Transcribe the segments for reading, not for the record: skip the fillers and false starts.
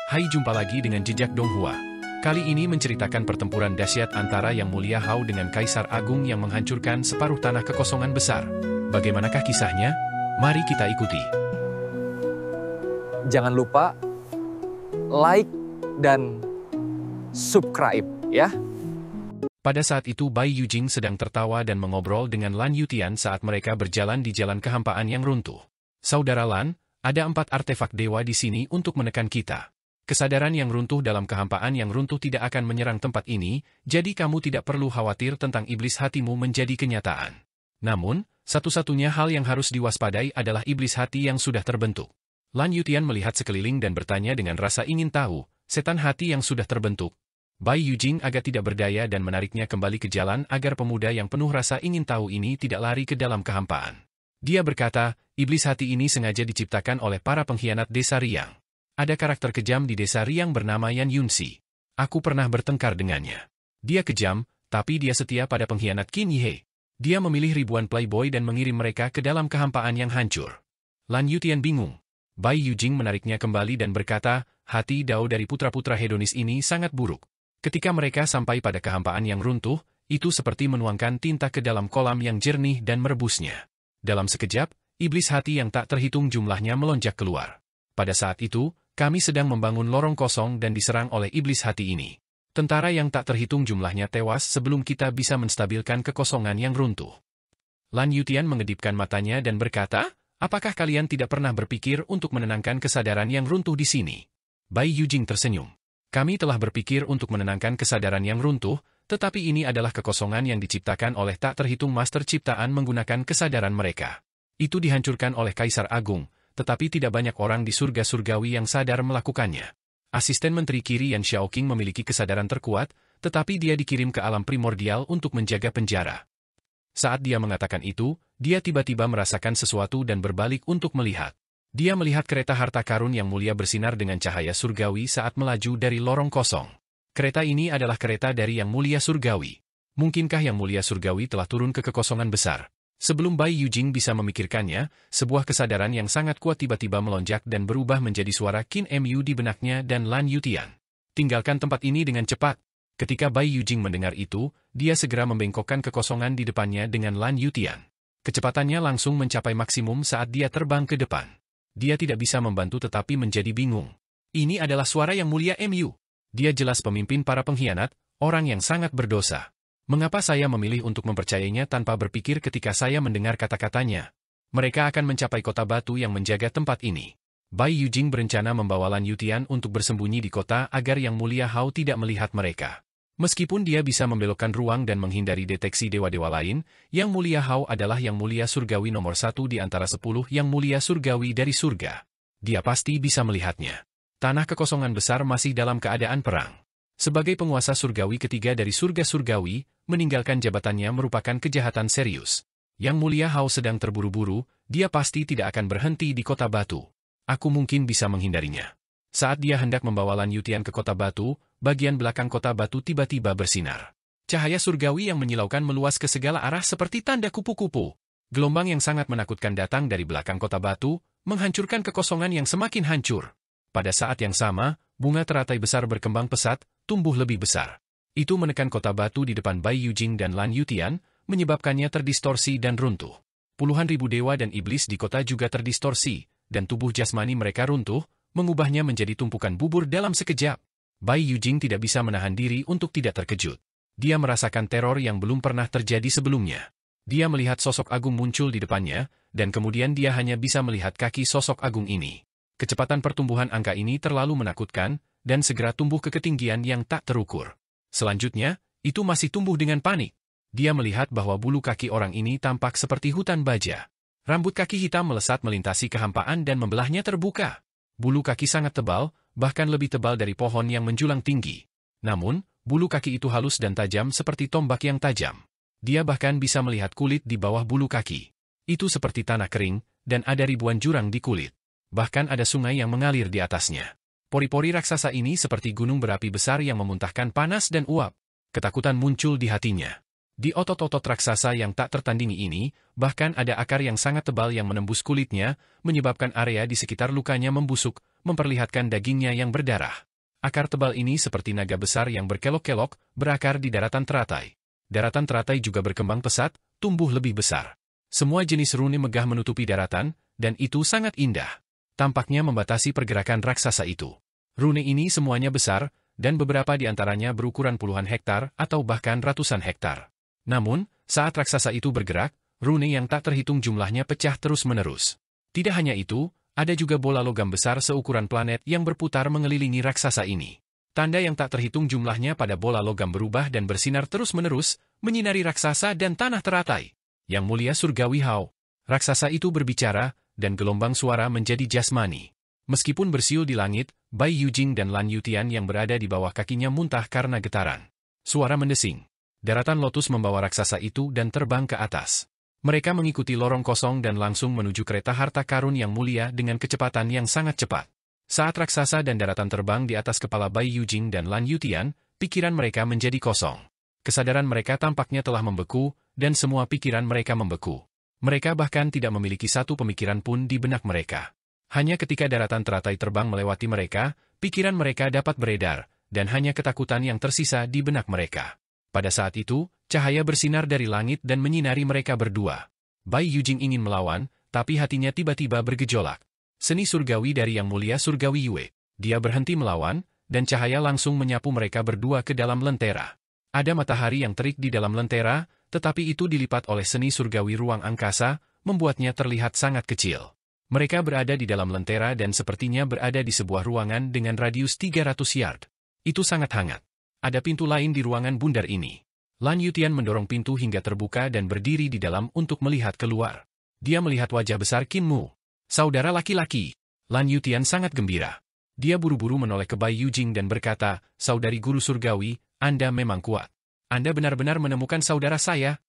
Hai, jumpa lagi dengan Jejak Donghua. Kali ini menceritakan pertempuran dahsyat antara Yang Mulia Hao dengan Kaisar Agung yang menghancurkan separuh tanah kekosongan besar. Bagaimanakah kisahnya? Mari kita ikuti. Jangan lupa like dan subscribe ya. Pada saat itu Bai Yujing sedang tertawa dan mengobrol dengan Lan Yutian saat mereka berjalan di jalan kehampaan yang runtuh. Saudara Lan, ada 4 artefak dewa di sini untuk menekan kita. Kesadaran yang runtuh dalam kehampaan yang runtuh tidak akan menyerang tempat ini, jadi kamu tidak perlu khawatir tentang iblis hatimu menjadi kenyataan. Namun, satu-satunya hal yang harus diwaspadai adalah iblis hati yang sudah terbentuk. Lan Yutian melihat sekeliling dan bertanya dengan rasa ingin tahu, setan hati yang sudah terbentuk. Bai Yujing agak tidak berdaya dan menariknya kembali ke jalan agar pemuda yang penuh rasa ingin tahu ini tidak lari ke dalam kehampaan. Dia berkata, iblis hati ini sengaja diciptakan oleh para pengkhianat desa Riang. Ada karakter kejam di desa Riang bernama Yan Yunxi. Aku pernah bertengkar dengannya. Dia kejam, tapi dia setia pada pengkhianat Qin Yihe. Dia memilih ribuan playboy dan mengirim mereka ke dalam kehampaan yang hancur. Lan Yutian bingung. Bai Yujing menariknya kembali dan berkata, hati Dao dari putra-putra hedonis ini sangat buruk. Ketika mereka sampai pada kehampaan yang runtuh, itu seperti menuangkan tinta ke dalam kolam yang jernih dan merebusnya. Dalam sekejap, iblis hati yang tak terhitung jumlahnya melonjak keluar. Pada saat itu, kami sedang membangun lorong kosong dan diserang oleh iblis hati ini. Tentara yang tak terhitung jumlahnya tewas sebelum kita bisa menstabilkan kekosongan yang runtuh. Lan Yutian mengedipkan matanya dan berkata, apakah kalian tidak pernah berpikir untuk menenangkan kesadaran yang runtuh di sini? Bai Yujing tersenyum. Kami telah berpikir untuk menenangkan kesadaran yang runtuh, tetapi ini adalah kekosongan yang diciptakan oleh tak terhitung master ciptaan menggunakan kesadaran mereka. Itu dihancurkan oleh Kaisar Agung, tetapi tidak banyak orang di surga surgawi yang sadar melakukannya. Asisten Menteri Qi Yan Xiaoqing memiliki kesadaran terkuat, tetapi dia dikirim ke alam primordial untuk menjaga penjara. Saat dia mengatakan itu, dia tiba-tiba merasakan sesuatu dan berbalik untuk melihat. Dia melihat kereta harta karun yang mulia bersinar dengan cahaya surgawi saat melaju dari lorong kosong. Kereta ini adalah kereta dari Yang Mulia Surgawi. Mungkinkah Yang Mulia Surgawi telah turun ke kekosongan besar? Sebelum Bai Yujing bisa memikirkannya, sebuah kesadaran yang sangat kuat tiba-tiba melonjak dan berubah menjadi suara Qin Mu di benaknya dan Lan Yutian. Tinggalkan tempat ini dengan cepat. Ketika Bai Yujing mendengar itu, dia segera membengkokkan kekosongan di depannya dengan Lan Yutian. Kecepatannya langsung mencapai maksimum saat dia terbang ke depan. Dia tidak bisa membantu tetapi menjadi bingung. Ini adalah suara Yang Mulia Mu. Dia jelas pemimpin para pengkhianat, orang yang sangat berdosa. Mengapa saya memilih untuk mempercayainya tanpa berpikir ketika saya mendengar kata-katanya? Mereka akan mencapai kota batu yang menjaga tempat ini. Bai Yujing berencana membawa Lan Yutian untuk bersembunyi di kota agar Yang Mulia Hao tidak melihat mereka. Meskipun dia bisa membelokkan ruang dan menghindari deteksi dewa-dewa lain, Yang Mulia Hao adalah Yang Mulia Surgawi nomor 1 di antara 10 Yang Mulia Surgawi dari surga. Dia pasti bisa melihatnya. Tanah kekosongan besar masih dalam keadaan perang. Sebagai penguasa surgawi ketiga dari surga surgawi, meninggalkan jabatannya merupakan kejahatan serius. Yang Mulia Hao sedang terburu-buru, dia pasti tidak akan berhenti di kota batu. Aku mungkin bisa menghindarinya. Saat dia hendak membawa Lan Yutian ke kota batu, bagian belakang kota batu tiba-tiba bersinar. Cahaya surgawi yang menyilaukan meluas ke segala arah seperti tanda kupu-kupu. Gelombang yang sangat menakutkan datang dari belakang kota batu, menghancurkan kekosongan yang semakin hancur. Pada saat yang sama, bunga teratai besar berkembang pesat, tumbuh lebih besar. Itu menekan kota batu di depan Bai Yujing dan Lan Yutian, menyebabkannya terdistorsi dan runtuh. Puluhan ribu dewa dan iblis di kota juga terdistorsi, dan tubuh jasmani mereka runtuh, mengubahnya menjadi tumpukan bubur dalam sekejap. Bai Yujing tidak bisa menahan diri untuk tidak terkejut. Dia merasakan teror yang belum pernah terjadi sebelumnya. Dia melihat sosok agung muncul di depannya, dan kemudian dia hanya bisa melihat kaki sosok agung ini. Kecepatan pertumbuhan angka ini terlalu menakutkan, dan segera tumbuh ke ketinggian yang tak terukur. Selanjutnya, itu masih tumbuh dengan panik. Dia melihat bahwa bulu kaki orang ini tampak seperti hutan baja. Rambut kaki hitam melesat melintasi kehampaan dan membelahnya terbuka. Bulu kaki sangat tebal, bahkan lebih tebal dari pohon yang menjulang tinggi. Namun, bulu kaki itu halus dan tajam seperti tombak yang tajam. Dia bahkan bisa melihat kulit di bawah bulu kaki. Itu seperti tanah kering, dan ada ribuan jurang di kulit. Bahkan ada sungai yang mengalir di atasnya. Pori-pori raksasa ini seperti gunung berapi besar yang memuntahkan panas dan uap. Ketakutan muncul di hatinya. Di otot-otot raksasa yang tak tertandingi ini, bahkan ada akar yang sangat tebal yang menembus kulitnya, menyebabkan area di sekitar lukanya membusuk, memperlihatkan dagingnya yang berdarah. Akar tebal ini seperti naga besar yang berkelok-kelok, berakar di daratan teratai. Daratan teratai juga berkembang pesat, tumbuh lebih besar. Semua jenis rune megah menutupi daratan, dan itu sangat indah. Tampaknya membatasi pergerakan raksasa itu. Rune ini semuanya besar, dan beberapa di antaranya berukuran puluhan hektar atau bahkan ratusan hektar. Namun, saat raksasa itu bergerak, rune yang tak terhitung jumlahnya pecah terus-menerus. Tidak hanya itu, ada juga bola logam besar seukuran planet yang berputar mengelilingi raksasa ini. Tanda yang tak terhitung jumlahnya pada bola logam berubah dan bersinar terus-menerus, menyinari raksasa dan tanah teratai. Yang mulia surgawi Hao. Raksasa itu berbicara, dan gelombang suara menjadi jasmani. Meskipun bersiul di langit, Bai Yujing dan Lan Yutian yang berada di bawah kakinya muntah karena getaran. Suara mendesing. Daratan lotus membawa raksasa itu dan terbang ke atas. Mereka mengikuti lorong kosong dan langsung menuju kereta harta karun yang mulia dengan kecepatan yang sangat cepat. Saat raksasa dan daratan terbang di atas kepala Bai Yujing dan Lan Yutian, pikiran mereka menjadi kosong. Kesadaran mereka tampaknya telah membeku, dan semua pikiran mereka membeku. Mereka bahkan tidak memiliki satu pemikiran pun di benak mereka. Hanya ketika daratan teratai terbang melewati mereka, pikiran mereka dapat beredar, dan hanya ketakutan yang tersisa di benak mereka. Pada saat itu, cahaya bersinar dari langit dan menyinari mereka berdua. Bai Yujing ingin melawan, tapi hatinya tiba-tiba bergejolak. Seni surgawi dari Yang Mulia Surgawi Yue. Dia berhenti melawan, dan cahaya langsung menyapu mereka berdua ke dalam lentera. Ada matahari yang terik di dalam lentera, tetapi itu dilipat oleh seni surgawi ruang angkasa, membuatnya terlihat sangat kecil. Mereka berada di dalam lentera dan sepertinya berada di sebuah ruangan dengan radius 300 yard. Itu sangat hangat. Ada pintu lain di ruangan bundar ini. Lan Yutian mendorong pintu hingga terbuka dan berdiri di dalam untuk melihat keluar. Dia melihat wajah besar Qin Mu. Saudara laki-laki. Lan Yutian sangat gembira. Dia buru-buru menoleh ke Bai Yujing dan berkata, "Saudari guru surgawi, Anda memang kuat. Anda benar-benar menemukan saudara saya."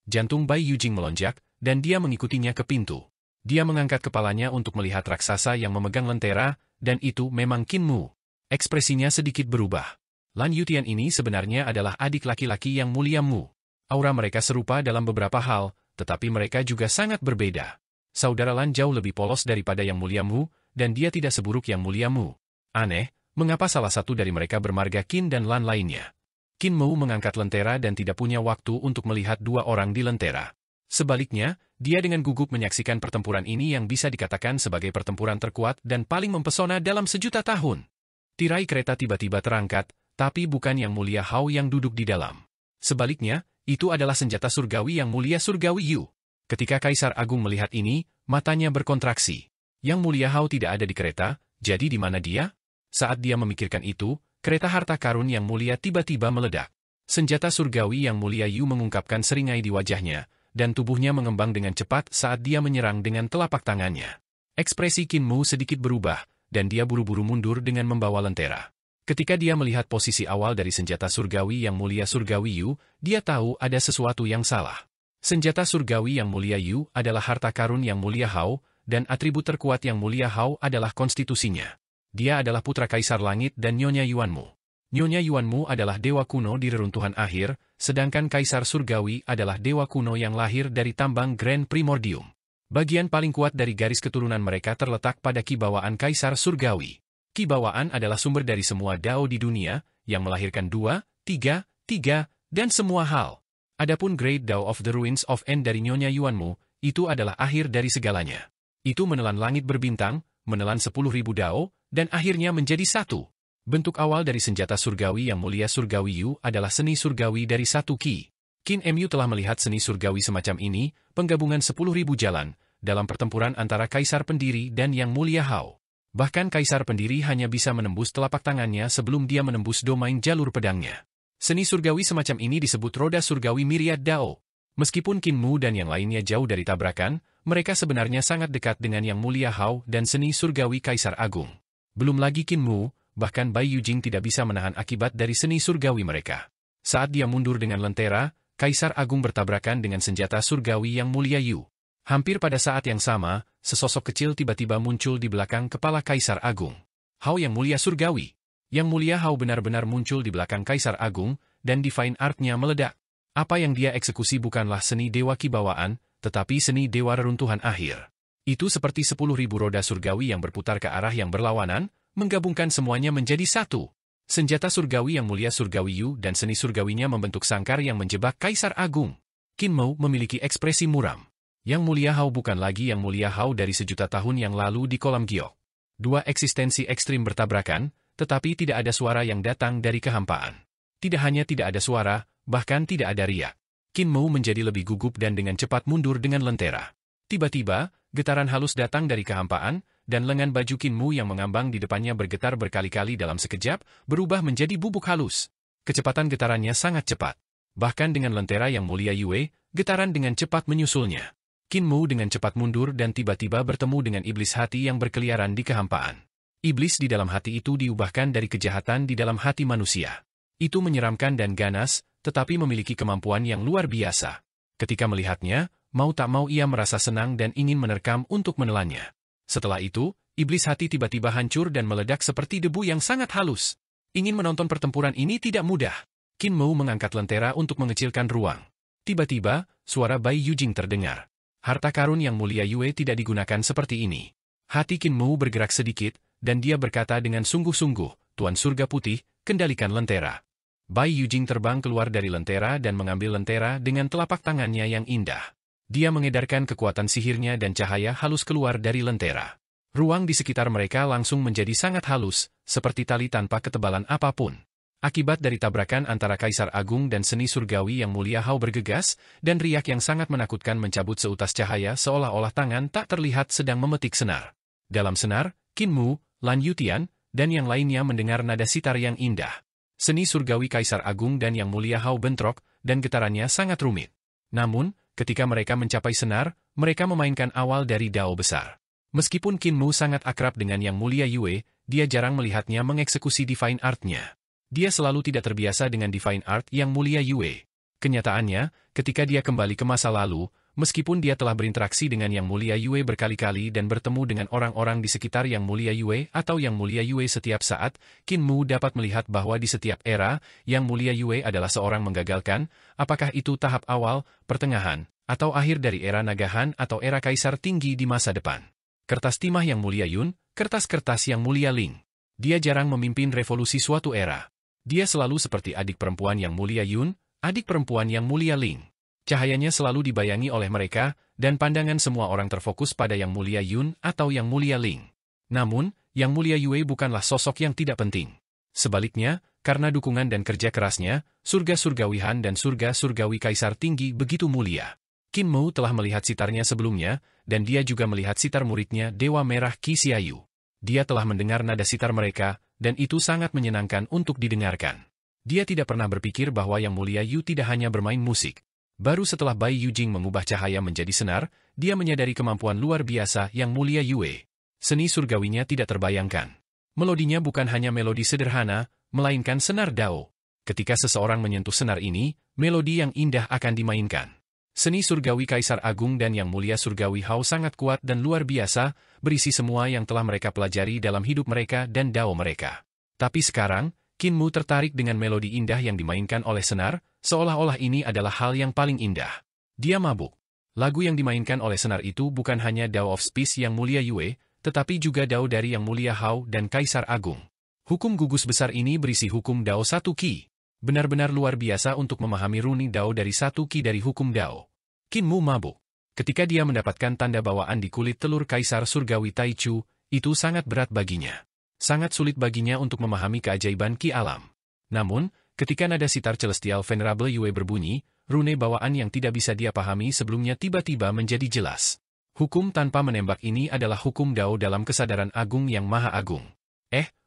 Jantung Bai Yujing melonjak, dan dia mengikutinya ke pintu. Dia mengangkat kepalanya untuk melihat raksasa yang memegang lentera, dan itu memang Qin Mu. Ekspresinya sedikit berubah. Lan Yutian ini sebenarnya adalah adik laki-laki Yang Mulia Mu. Aura mereka serupa dalam beberapa hal, tetapi mereka juga sangat berbeda. Saudara Lan jauh lebih polos daripada Yang Mulia Mu, dan dia tidak seburuk Yang Mulia Mu. Aneh, mengapa salah satu dari mereka bermarga Qin dan Lan lainnya? Qin Mu mengangkat lentera dan tidak punya waktu untuk melihat dua orang di lentera. Sebaliknya, dia dengan gugup menyaksikan pertempuran ini yang bisa dikatakan sebagai pertempuran terkuat dan paling mempesona dalam sejuta tahun. Tirai kereta tiba-tiba terangkat, tapi bukan Yang Mulia Hao yang duduk di dalam. Sebaliknya, itu adalah senjata surgawi Yang Mulia Surgawi Yu. Ketika Kaisar Agung melihat ini, matanya berkontraksi. Yang Mulia Hao tidak ada di kereta, jadi di mana dia? Saat dia memikirkan itu, kereta harta karun Yang Mulia tiba-tiba meledak. Senjata surgawi Yang Mulia Yu mengungkapkan seringai di wajahnya, dan tubuhnya mengembang dengan cepat saat dia menyerang dengan telapak tangannya. Ekspresi Qin Mu sedikit berubah, dan dia buru-buru mundur dengan membawa lentera. Ketika dia melihat posisi awal dari senjata surgawi Yang Mulia Surgawi Yu, dia tahu ada sesuatu yang salah. Senjata surgawi Yang Mulia Yu adalah harta karun Yang Mulia Hao, dan atribut terkuat Yang Mulia Hao adalah konstitusinya. Dia adalah putra Kaisar Langit dan Nyonya Yuanmu. Nyonya Yuanmu adalah dewa kuno di reruntuhan akhir, sedangkan Kaisar Surgawi adalah dewa kuno yang lahir dari tambang Grand Primordium. Bagian paling kuat dari garis keturunan mereka terletak pada kibawaan Kaisar Surgawi. Kibawaan adalah sumber dari semua dao di dunia, yang melahirkan 2, 3, dan semua hal. Adapun Great Dao of the Ruins of End dari Nyonya Yuanmu, itu adalah akhir dari segalanya. Itu menelan langit berbintang, menelan 10.000 dao, dan akhirnya menjadi satu. Bentuk awal dari senjata surgawi Yang Mulia Surgawi Yu adalah seni surgawi dari satu ki. Qin Mu telah melihat seni surgawi semacam ini, penggabungan 10.000 jalan, dalam pertempuran antara Kaisar Pendiri dan Yang Mulia Hao. Bahkan Kaisar Pendiri hanya bisa menembus telapak tangannya sebelum dia menembus domain jalur pedangnya. Seni surgawi semacam ini disebut roda surgawi Myriad Dao. Meskipun Qin Mu dan yang lainnya jauh dari tabrakan, mereka sebenarnya sangat dekat dengan Yang Mulia Hao dan seni surgawi Kaisar Agung. Belum lagi Qin Mu, bahkan Bai Yujing tidak bisa menahan akibat dari seni surgawi mereka. Saat dia mundur dengan lentera, Kaisar Agung bertabrakan dengan senjata surgawi Yang Mulia Yu. Hampir pada saat yang sama, sesosok kecil tiba-tiba muncul di belakang kepala Kaisar Agung. Hao Yang Mulia Surgawi. Yang Mulia Hao benar-benar muncul di belakang Kaisar Agung, dan Divine Art-nya meledak. Apa yang dia eksekusi bukanlah seni dewa kibawaan, tetapi seni dewa reruntuhan akhir. Itu seperti 10.000 roda surgawi yang berputar ke arah yang berlawanan, menggabungkan semuanya menjadi satu. Senjata surgawi yang mulia surgawi Yu dan seni surgawinya membentuk sangkar yang menjebak Kaisar Agung. Qin Mou memiliki ekspresi muram. Yang mulia Hao bukan lagi yang mulia Hao dari sejuta tahun yang lalu di kolam giok. Dua eksistensi ekstrim bertabrakan, tetapi tidak ada suara yang datang dari kehampaan. Tidak hanya tidak ada suara, bahkan tidak ada riak. Qin Mou menjadi lebih gugup dan dengan cepat mundur dengan lentera. Tiba-tiba, getaran halus datang dari kehampaan, dan lengan baju Qin Mou yang mengambang di depannya bergetar berkali-kali dalam sekejap, berubah menjadi bubuk halus. Kecepatan getarannya sangat cepat. Bahkan dengan lentera yang mulia Yue, getaran dengan cepat menyusulnya. Qin Mou dengan cepat mundur dan tiba-tiba bertemu dengan iblis hati yang berkeliaran di kehampaan. Iblis di dalam hati itu diubahkan dari kejahatan di dalam hati manusia. Itu menyeramkan dan ganas, tetapi memiliki kemampuan yang luar biasa. Ketika melihatnya, mau tak mau ia merasa senang dan ingin menerkam untuk menelannya. Setelah itu, iblis hati tiba-tiba hancur dan meledak seperti debu yang sangat halus. Ingin menonton pertempuran ini tidak mudah. Qin Mou mengangkat lentera untuk mengecilkan ruang. Tiba-tiba, suara Bai Yujing terdengar. Harta karun yang mulia Yue tidak digunakan seperti ini. Hati Qin Mou bergerak sedikit, dan dia berkata dengan sungguh-sungguh, Tuan Surga Putih, kendalikan lentera. Bai Yujing terbang keluar dari lentera dan mengambil lentera dengan telapak tangannya yang indah. Dia mengedarkan kekuatan sihirnya dan cahaya halus keluar dari lentera. Ruang di sekitar mereka langsung menjadi sangat halus, seperti tali tanpa ketebalan apapun. Akibat dari tabrakan antara Kaisar Agung dan seni surgawi yang mulia Hao bergegas, dan riak yang sangat menakutkan mencabut seutas cahaya seolah-olah tangan tak terlihat sedang memetik senar. Dalam senar, Qin Mou, Lan Yutian, dan yang lainnya mendengar nada sitar yang indah. Seni surgawi Kaisar Agung dan yang mulia Hao bentrok, dan getarannya sangat rumit. Namun, ketika mereka mencapai senar, mereka memainkan awal dari dao besar. Meskipun Qin Mou sangat akrab dengan Yang Mulia Yue, dia jarang melihatnya mengeksekusi Divine Art-nya. Dia selalu tidak terbiasa dengan Divine Art Yang Mulia Yue. Kenyataannya, ketika dia kembali ke masa lalu, meskipun dia telah berinteraksi dengan Yang Mulia Yue berkali-kali dan bertemu dengan orang-orang di sekitar Yang Mulia Yue atau Yang Mulia Yue setiap saat, Qin Mou dapat melihat bahwa di setiap era, Yang Mulia Yue adalah seorang menggagalkan, apakah itu tahap awal, pertengahan, atau akhir dari era Nagahan atau era Kaisar Tinggi di masa depan. Kertas timah Yang Mulia Yun, kertas-kertas Yang Mulia Ling. Dia jarang memimpin revolusi suatu era. Dia selalu seperti adik perempuan Yang Mulia Yun, adik perempuan Yang Mulia Ling. Cahayanya selalu dibayangi oleh mereka, dan pandangan semua orang terfokus pada Yang Mulia Yun atau Yang Mulia Ling. Namun, Yang Mulia Yue bukanlah sosok yang tidak penting. Sebaliknya, karena dukungan dan kerja kerasnya, surga surgawi Han dan surga surgawi Kaisar Tinggi begitu mulia. Qin Mou telah melihat sitarnya sebelumnya, dan dia juga melihat sitar muridnya Dewa Merah Qi Xiaoyu. Dia telah mendengar nada sitar mereka, dan itu sangat menyenangkan untuk didengarkan. Dia tidak pernah berpikir bahwa Yang Mulia Yu tidak hanya bermain musik. Baru setelah Bai Yujing mengubah cahaya menjadi senar, dia menyadari kemampuan luar biasa Yang Mulia Yue. Seni surgawinya tidak terbayangkan. Melodinya bukan hanya melodi sederhana, melainkan senar dao. Ketika seseorang menyentuh senar ini, melodi yang indah akan dimainkan. Seni surgawi Kaisar Agung dan Yang Mulia Surgawi Hao sangat kuat dan luar biasa, berisi semua yang telah mereka pelajari dalam hidup mereka dan dao mereka. Tapi sekarang, Qin Mou tertarik dengan melodi indah yang dimainkan oleh senar, seolah-olah ini adalah hal yang paling indah. Dia mabuk. Lagu yang dimainkan oleh senar itu bukan hanya Dao of Space Yang Mulia Yue, tetapi juga dao dari Yang Mulia Hao dan Kaisar Agung. Hukum gugus besar ini berisi hukum dao satu Qi. Benar-benar luar biasa untuk memahami runi dao dari satu Qi dari hukum dao. Qin Mou mabuk. Ketika dia mendapatkan tanda bawaan di kulit telur Kaisar Surgawi Taichu, itu sangat berat baginya. Sangat sulit baginya untuk memahami keajaiban Qi alam. Namun, ketika nada sitar Celestial Venerable Yue berbunyi, rune bawaan yang tidak bisa dia pahami sebelumnya tiba-tiba menjadi jelas. Hukum tanpa menembak ini adalah hukum dao dalam kesadaran agung yang maha agung.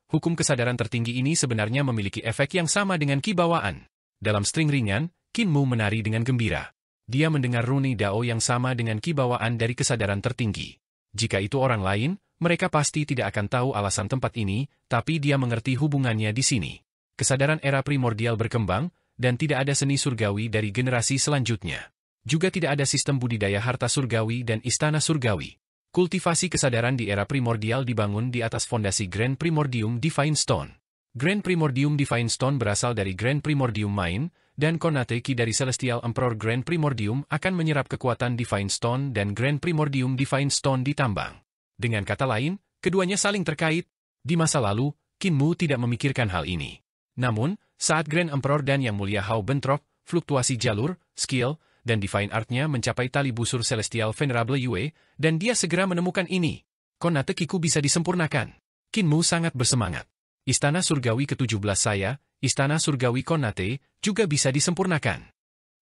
Hukum kesadaran tertinggi ini sebenarnya memiliki efek yang sama dengan Qi bawaan. Dalam string ringan, Qin Mou menari dengan gembira. Dia mendengar runi dao yang sama dengan Qi bawaan dari kesadaran tertinggi. Jika itu orang lain, mereka pasti tidak akan tahu alasan tempat ini, tapi dia mengerti hubungannya di sini. Kesadaran era primordial berkembang, dan tidak ada seni surgawi dari generasi selanjutnya. Juga tidak ada sistem budidaya harta surgawi dan istana surgawi. Kultivasi kesadaran di era primordial dibangun di atas fondasi Grand Primordium Divine Stone. Grand Primordium Divine Stone berasal dari Grand Primordium Mine, dan Konate Ki dari Celestial Emperor Grand Primordium akan menyerap kekuatan Divine Stone dan Grand Primordium Divine Stone ditambang. Dengan kata lain, keduanya saling terkait. Di masa lalu, Qin Mu tidak memikirkan hal ini. Namun, saat Grand Emperor dan Yang Mulia Hao bentrok, fluktuasi jalur, skill, dan Divine Art-nya mencapai tali busur Celestial Venerable Yue, dan dia segera menemukan ini. Konate Ki-ku bisa disempurnakan. Qin Mu sangat bersemangat. Istana Surgawi ke-17 saya, Istana Surgawi Konate, juga bisa disempurnakan.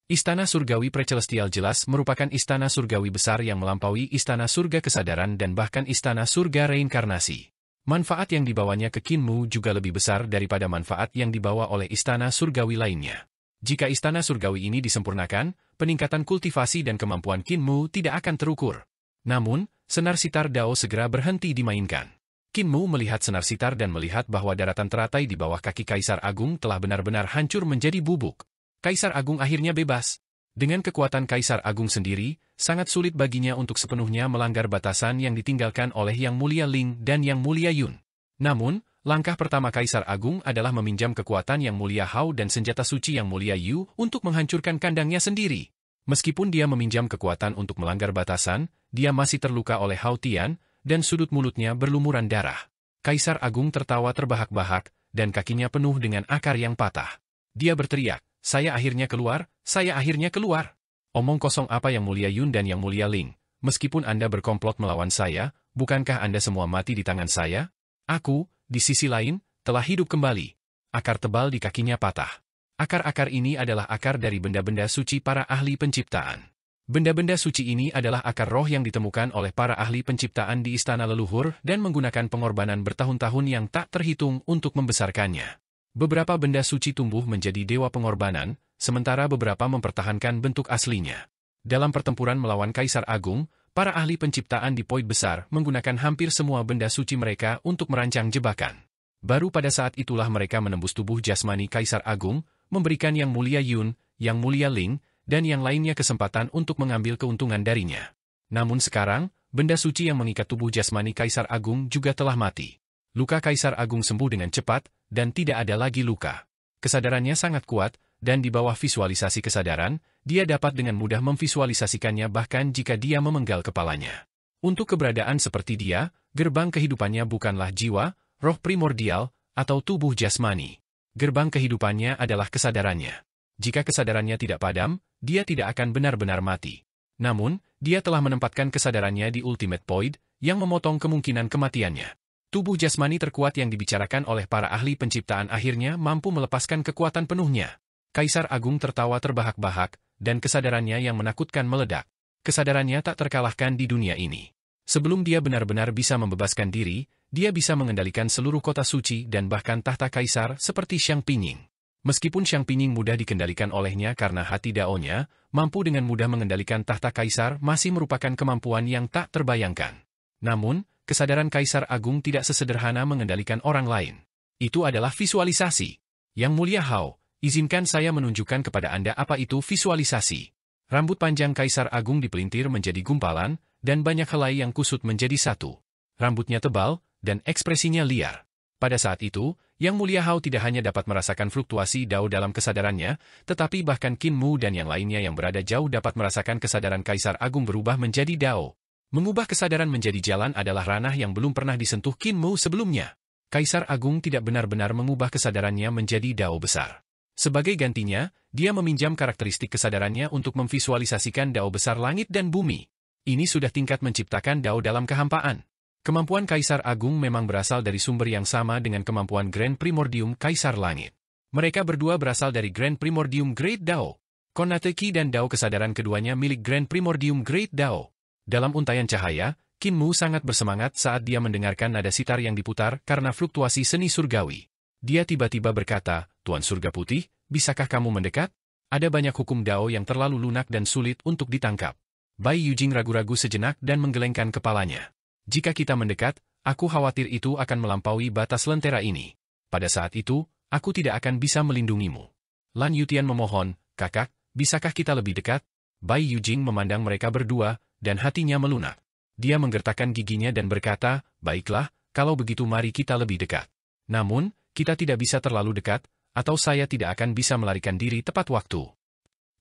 Istana Surgawi Precelestial jelas merupakan istana surgawi besar yang melampaui Istana Surga Kesadaran dan bahkan Istana Surga Reinkarnasi. Manfaat yang dibawanya ke Qin Mu juga lebih besar daripada manfaat yang dibawa oleh Istana Surgawi lainnya. Jika Istana Surgawi ini disempurnakan, peningkatan kultivasi dan kemampuan Qin Mu tidak akan terukur. Namun, senar sitar Dao segera berhenti dimainkan. Qin Mu melihat senar sitar dan melihat bahwa daratan teratai di bawah kaki Kaisar Agung telah benar-benar hancur menjadi bubuk. Kaisar Agung akhirnya bebas. Dengan kekuatan Kaisar Agung sendiri, sangat sulit baginya untuk sepenuhnya melanggar batasan yang ditinggalkan oleh Yang Mulia Ling dan Yang Mulia Yun. Namun, langkah pertama Kaisar Agung adalah meminjam kekuatan Yang Mulia Hao dan senjata suci Yang Mulia Yu untuk menghancurkan kandangnya sendiri. Meskipun dia meminjam kekuatan untuk melanggar batasan, dia masih terluka oleh Hao Tian, dan sudut mulutnya berlumuran darah. Kaisar Agung tertawa terbahak-bahak, dan kakinya penuh dengan akar yang patah. Dia berteriak, saya akhirnya keluar, saya akhirnya keluar. Omong kosong apa Yang Mulia Yun dan Yang Mulia Ling, meskipun Anda berkomplot melawan saya, bukankah Anda semua mati di tangan saya? Aku, di sisi lain, telah hidup kembali. Akar tebal di kakinya patah. Akar-akar ini adalah akar dari benda-benda suci para ahli penciptaan. Benda-benda suci ini adalah akar roh yang ditemukan oleh para ahli penciptaan di istana leluhur dan menggunakan pengorbanan bertahun-tahun yang tak terhitung untuk membesarkannya. Beberapa benda suci tumbuh menjadi dewa pengorbanan, sementara beberapa mempertahankan bentuk aslinya. Dalam pertempuran melawan Kaisar Agung, para ahli penciptaan di Poid Besar menggunakan hampir semua benda suci mereka untuk merancang jebakan. Baru pada saat itulah mereka menembus tubuh jasmani Kaisar Agung, memberikan Yang Mulia Yun, Yang Mulia Ling, dan yang lainnya kesempatan untuk mengambil keuntungan darinya. Namun sekarang, benda suci yang mengikat tubuh jasmani Kaisar Agung juga telah mati. Luka Kaisar Agung sembuh dengan cepat, dan tidak ada lagi luka. Kesadarannya sangat kuat, dan di bawah visualisasi kesadaran, dia dapat dengan mudah memvisualisasikannya bahkan jika dia memenggal kepalanya. Untuk keberadaan seperti dia, gerbang kehidupannya bukanlah jiwa, roh primordial, atau tubuh jasmani. Gerbang kehidupannya adalah kesadarannya. Jika kesadarannya tidak padam, dia tidak akan benar-benar mati. Namun, dia telah menempatkan kesadarannya di Ultimate Void, yang memotong kemungkinan kematiannya. Tubuh jasmani terkuat yang dibicarakan oleh para ahli penciptaan akhirnya mampu melepaskan kekuatan penuhnya. Kaisar Agung tertawa terbahak-bahak, dan kesadarannya yang menakutkan meledak. Kesadarannya tak terkalahkan di dunia ini. Sebelum dia benar-benar bisa membebaskan diri, dia bisa mengendalikan seluruh kota suci dan bahkan tahta kaisar seperti Xiang Pinying. Meskipun Xiang Pinying mudah dikendalikan olehnya karena hati Dao-nya, mampu dengan mudah mengendalikan tahta kaisar masih merupakan kemampuan yang tak terbayangkan. Namun, kesadaran Kaisar Agung tidak sesederhana mengendalikan orang lain. Itu adalah visualisasi. Yang Mulia Hao, izinkan saya menunjukkan kepada Anda apa itu visualisasi. Rambut panjang Kaisar Agung dipelintir menjadi gumpalan, dan banyak helai yang kusut menjadi satu. Rambutnya tebal, dan ekspresinya liar. Pada saat itu, Yang Mulia Hao tidak hanya dapat merasakan fluktuasi Dao dalam kesadarannya, tetapi bahkan Qin Mu dan yang lainnya yang berada jauh dapat merasakan kesadaran Kaisar Agung berubah menjadi Dao. Mengubah kesadaran menjadi jalan adalah ranah yang belum pernah disentuh Qin Mu sebelumnya. Kaisar Agung tidak benar-benar mengubah kesadarannya menjadi Dao besar. Sebagai gantinya, dia meminjam karakteristik kesadarannya untuk memvisualisasikan Dao besar langit dan bumi. Ini sudah tingkat menciptakan Dao dalam kehampaan. Kemampuan Kaisar Agung memang berasal dari sumber yang sama dengan kemampuan Grand Primordium Kaisar Langit. Mereka berdua berasal dari Grand Primordium Great Dao. Konate Ki dan Dao kesadaran keduanya milik Grand Primordium Great Dao. Dalam untaian cahaya, Qin Mu sangat bersemangat saat dia mendengarkan nada sitar yang diputar karena fluktuasi seni surgawi. Dia tiba-tiba berkata, Tuan Surga Putih, bisakah kamu mendekat? Ada banyak hukum Dao yang terlalu lunak dan sulit untuk ditangkap. Bai Yujing ragu-ragu sejenak dan menggelengkan kepalanya. Jika kita mendekat, aku khawatir itu akan melampaui batas lentera ini. Pada saat itu, aku tidak akan bisa melindungimu. Lan Yutian memohon, kakak, bisakah kita lebih dekat? Bai Yujing memandang mereka berdua, dan hatinya melunak. Dia menggertakkan giginya dan berkata, baiklah, kalau begitu mari kita lebih dekat. Namun, Kita tidak bisa terlalu dekat, atau saya tidak akan bisa melarikan diri tepat waktu.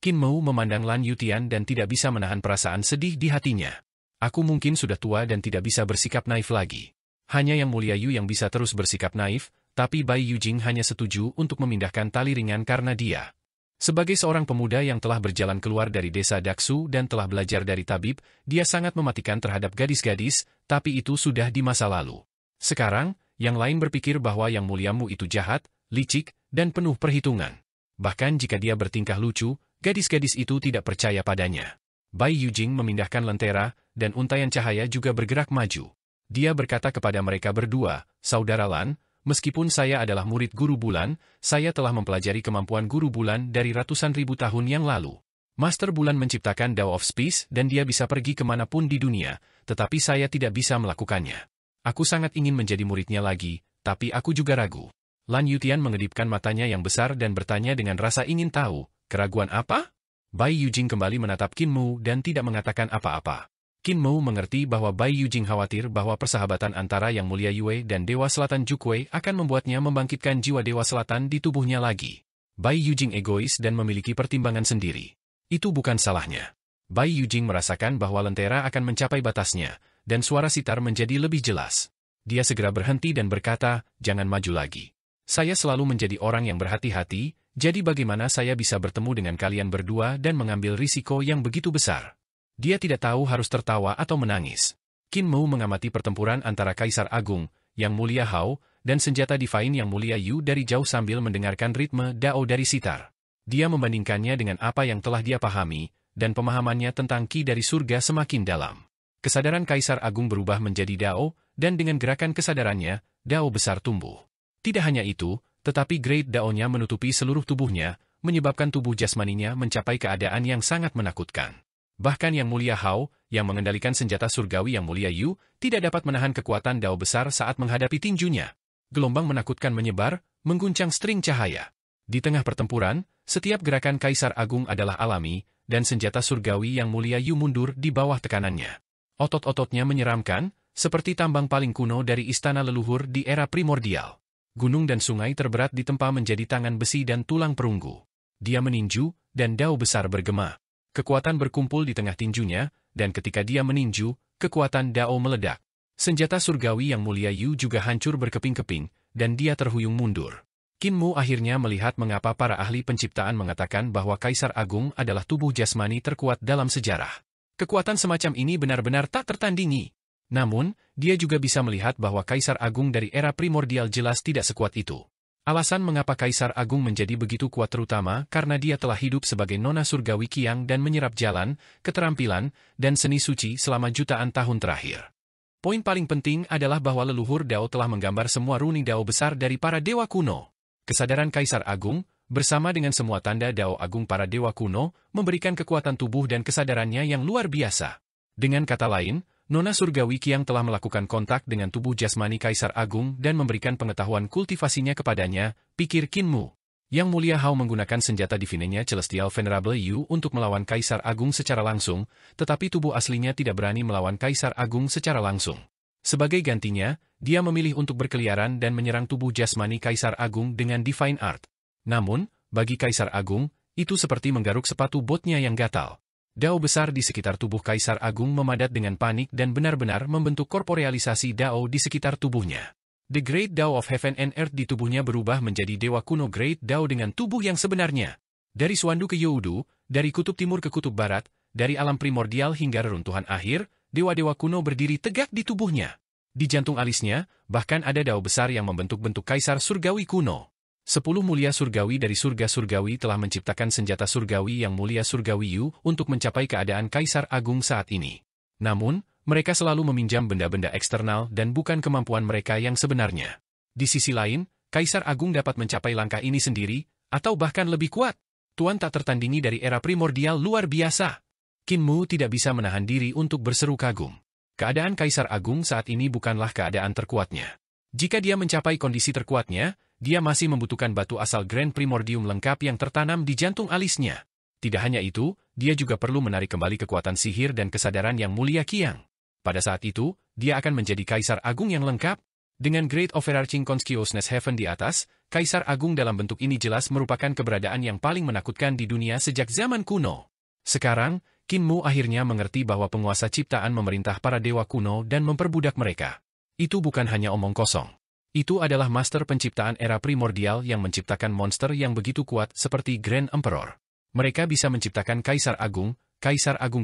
Qin Mou memandang Lan Yutian dan tidak bisa menahan perasaan sedih di hatinya. Aku mungkin sudah tua dan tidak bisa bersikap naif lagi. Hanya Yang Mulia Yu yang bisa terus bersikap naif, tapi Bai Yujing hanya setuju untuk memindahkan tali ringan karena dia. Sebagai seorang pemuda yang telah berjalan keluar dari desa Daksu dan telah belajar dari tabib, dia sangat mematikan terhadap gadis-gadis, tapi itu sudah di masa lalu. Sekarang, yang lain berpikir bahwa Yang Muliamu itu jahat, licik, dan penuh perhitungan. Bahkan jika dia bertingkah lucu, gadis-gadis itu tidak percaya padanya. Bai Yujing memindahkan lentera, dan untayan cahaya juga bergerak maju. Dia berkata kepada mereka berdua, "Saudara Lan, meskipun saya adalah murid Guru Bulan, saya telah mempelajari kemampuan Guru Bulan dari ratusan ribu tahun yang lalu. Master Bulan menciptakan Dao of Space dan dia bisa pergi kemanapun di dunia, tetapi saya tidak bisa melakukannya. Aku sangat ingin menjadi muridnya lagi, tapi aku juga ragu." Lan Yutian mengedipkan matanya yang besar dan bertanya dengan rasa ingin tahu, "Keraguan apa?" Bai Yujing kembali menatap Qin Mou dan tidak mengatakan apa-apa. Qin Mou mengerti bahwa Bai Yujing khawatir bahwa persahabatan antara Yang Mulia Yue dan Dewa Selatan Jukwei akan membuatnya membangkitkan jiwa Dewa Selatan di tubuhnya lagi. Bai Yujing egois dan memiliki pertimbangan sendiri. Itu bukan salahnya. Bai Yujing merasakan bahwa lentera akan mencapai batasnya, dan suara sitar menjadi lebih jelas. Dia segera berhenti dan berkata, "Jangan maju lagi. Saya selalu menjadi orang yang berhati-hati, jadi bagaimana saya bisa bertemu dengan kalian berdua dan mengambil risiko yang begitu besar?" Dia tidak tahu harus tertawa atau menangis. Qin Mou mengamati pertempuran antara Kaisar Agung, Yang Mulia Hao, dan senjata divine Yang Mulia Yu dari jauh sambil mendengarkan ritme Dao dari sitar. Dia membandingkannya dengan apa yang telah dia pahami, dan pemahamannya tentang Qi dari surga semakin dalam. Kesadaran Kaisar Agung berubah menjadi Dao, dan dengan gerakan kesadarannya, Dao besar tumbuh. Tidak hanya itu, tetapi Great Dao-nya menutupi seluruh tubuhnya, menyebabkan tubuh jasmaninya mencapai keadaan yang sangat menakutkan. Bahkan Yang Mulia Hao, yang mengendalikan senjata surgawi Yang Mulia Yu, tidak dapat menahan kekuatan Dao besar saat menghadapi tinjunya. Gelombang menakutkan menyebar, mengguncang string cahaya. Di tengah pertempuran, setiap gerakan Kaisar Agung adalah alami, dan senjata surgawi Yang Mulia Yu mundur di bawah tekanannya. Otot-ototnya menyeramkan, seperti tambang paling kuno dari istana leluhur di era primordial. Gunung dan sungai terberat ditempa menjadi tangan besi dan tulang perunggu. Dia meninju, dan Dao besar bergema. Kekuatan berkumpul di tengah tinjunya, dan ketika dia meninju, kekuatan Dao meledak. Senjata surgawi Yang Mulia Yu juga hancur berkeping-keping, dan dia terhuyung mundur. Qin Mou akhirnya melihat mengapa para ahli penciptaan mengatakan bahwa Kaisar Agung adalah tubuh jasmani terkuat dalam sejarah. Kekuatan semacam ini benar-benar tak tertandingi. Namun, dia juga bisa melihat bahwa Kaisar Agung dari era primordial jelas tidak sekuat itu. Alasan mengapa Kaisar Agung menjadi begitu kuat terutama karena dia telah hidup sebagai nona surgawi Qiang dan menyerap jalan, keterampilan, dan seni suci selama jutaan tahun terakhir. Poin paling penting adalah bahwa leluhur Dao telah menggambar semua runi Dao besar dari para dewa kuno. Kesadaran Kaisar Agung, bersama dengan semua tanda Dao Agung para dewa kuno, memberikan kekuatan tubuh dan kesadarannya yang luar biasa. Dengan kata lain, Nona Surgawi Qiang telah melakukan kontak dengan tubuh jasmani Kaisar Agung dan memberikan pengetahuan kultivasinya kepadanya, pikir Qin Mou. Yang Mulia Hao menggunakan senjata divinenya Celestial Venerable Yu untuk melawan Kaisar Agung secara langsung, tetapi tubuh aslinya tidak berani melawan Kaisar Agung secara langsung. Sebagai gantinya, dia memilih untuk berkeliaran dan menyerang tubuh jasmani Kaisar Agung dengan Divine Art. Namun, bagi Kaisar Agung, itu seperti menggaruk sepatu botnya yang gatal. Dao besar di sekitar tubuh Kaisar Agung memadat dengan panik dan benar-benar membentuk korporealisasi Dao di sekitar tubuhnya. The Great Dao of Heaven and Earth di tubuhnya berubah menjadi Dewa Kuno Great Dao dengan tubuh yang sebenarnya. Dari Suandu ke Youdu, dari kutub timur ke kutub barat, dari alam primordial hingga reruntuhan akhir, dewa-dewa kuno berdiri tegak di tubuhnya. Di jantung alisnya, bahkan ada Dao besar yang membentuk-bentuk Kaisar Surgawi kuno. 10 mulia surgawi dari surga surgawi telah menciptakan senjata surgawi Yang Mulia Surgawi Yu untuk mencapai keadaan Kaisar Agung saat ini. Namun, mereka selalu meminjam benda-benda eksternal dan bukan kemampuan mereka yang sebenarnya. Di sisi lain, Kaisar Agung dapat mencapai langkah ini sendiri, atau bahkan lebih kuat. Tuan tak tertandingi dari era primordial luar biasa. Qin Mou tidak bisa menahan diri untuk berseru kagum. Keadaan Kaisar Agung saat ini bukanlah keadaan terkuatnya. Jika dia mencapai kondisi terkuatnya, dia masih membutuhkan batu asal Grand Primordium lengkap yang tertanam di jantung alisnya. Tidak hanya itu, dia juga perlu menarik kembali kekuatan sihir dan kesadaran Yang Mulia Qiang. Pada saat itu, dia akan menjadi Kaisar Agung yang lengkap. Dengan Great Overarching Consciousness Heaven di atas, Kaisar Agung dalam bentuk ini jelas merupakan keberadaan yang paling menakutkan di dunia sejak zaman kuno. Sekarang, Qin Mu akhirnya mengerti bahwa penguasa ciptaan memerintah para dewa kuno dan memperbudak mereka. Itu bukan hanya omong kosong. Itu adalah master penciptaan era primordial yang menciptakan monster yang begitu kuat seperti Grand Emperor. Mereka bisa menciptakan Kaisar Agung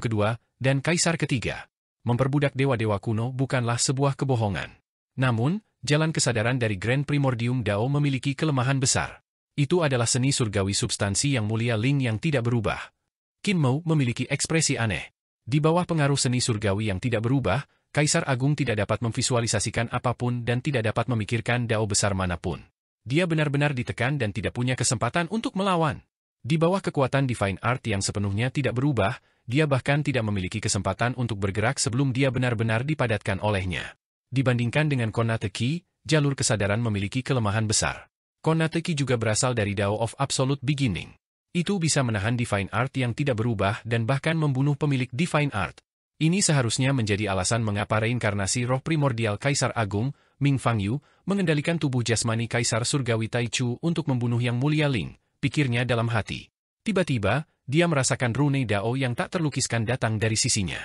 kedua, dan Kaisar ketiga. Memperbudak dewa-dewa kuno bukanlah sebuah kebohongan. Namun, jalan kesadaran dari Grand Primordium Dao memiliki kelemahan besar. Itu adalah seni surgawi substansi yang mulia Ling yang tidak berubah. Qin Mu memiliki ekspresi aneh. Di bawah pengaruh seni surgawi yang tidak berubah, Kaisar Agung tidak dapat memvisualisasikan apapun dan tidak dapat memikirkan Dao besar manapun. Dia benar-benar ditekan dan tidak punya kesempatan untuk melawan. Di bawah kekuatan Divine Art yang sepenuhnya tidak berubah, dia bahkan tidak memiliki kesempatan untuk bergerak sebelum dia benar-benar dipadatkan olehnya. Dibandingkan dengan Konate Ki, jalur kesadaran memiliki kelemahan besar. Konate Ki juga berasal dari Dao of Absolute Beginning. Itu bisa menahan Divine Art yang tidak berubah dan bahkan membunuh pemilik Divine Art. Ini seharusnya menjadi alasan mengapa reinkarnasi roh primordial Kaisar Agung, Ming Fangyu, mengendalikan tubuh jasmani Kaisar Surgawi Taichu untuk membunuh Yang Mulia Ling, pikirnya dalam hati. Tiba-tiba, dia merasakan rune Dao yang tak terlukiskan datang dari sisinya.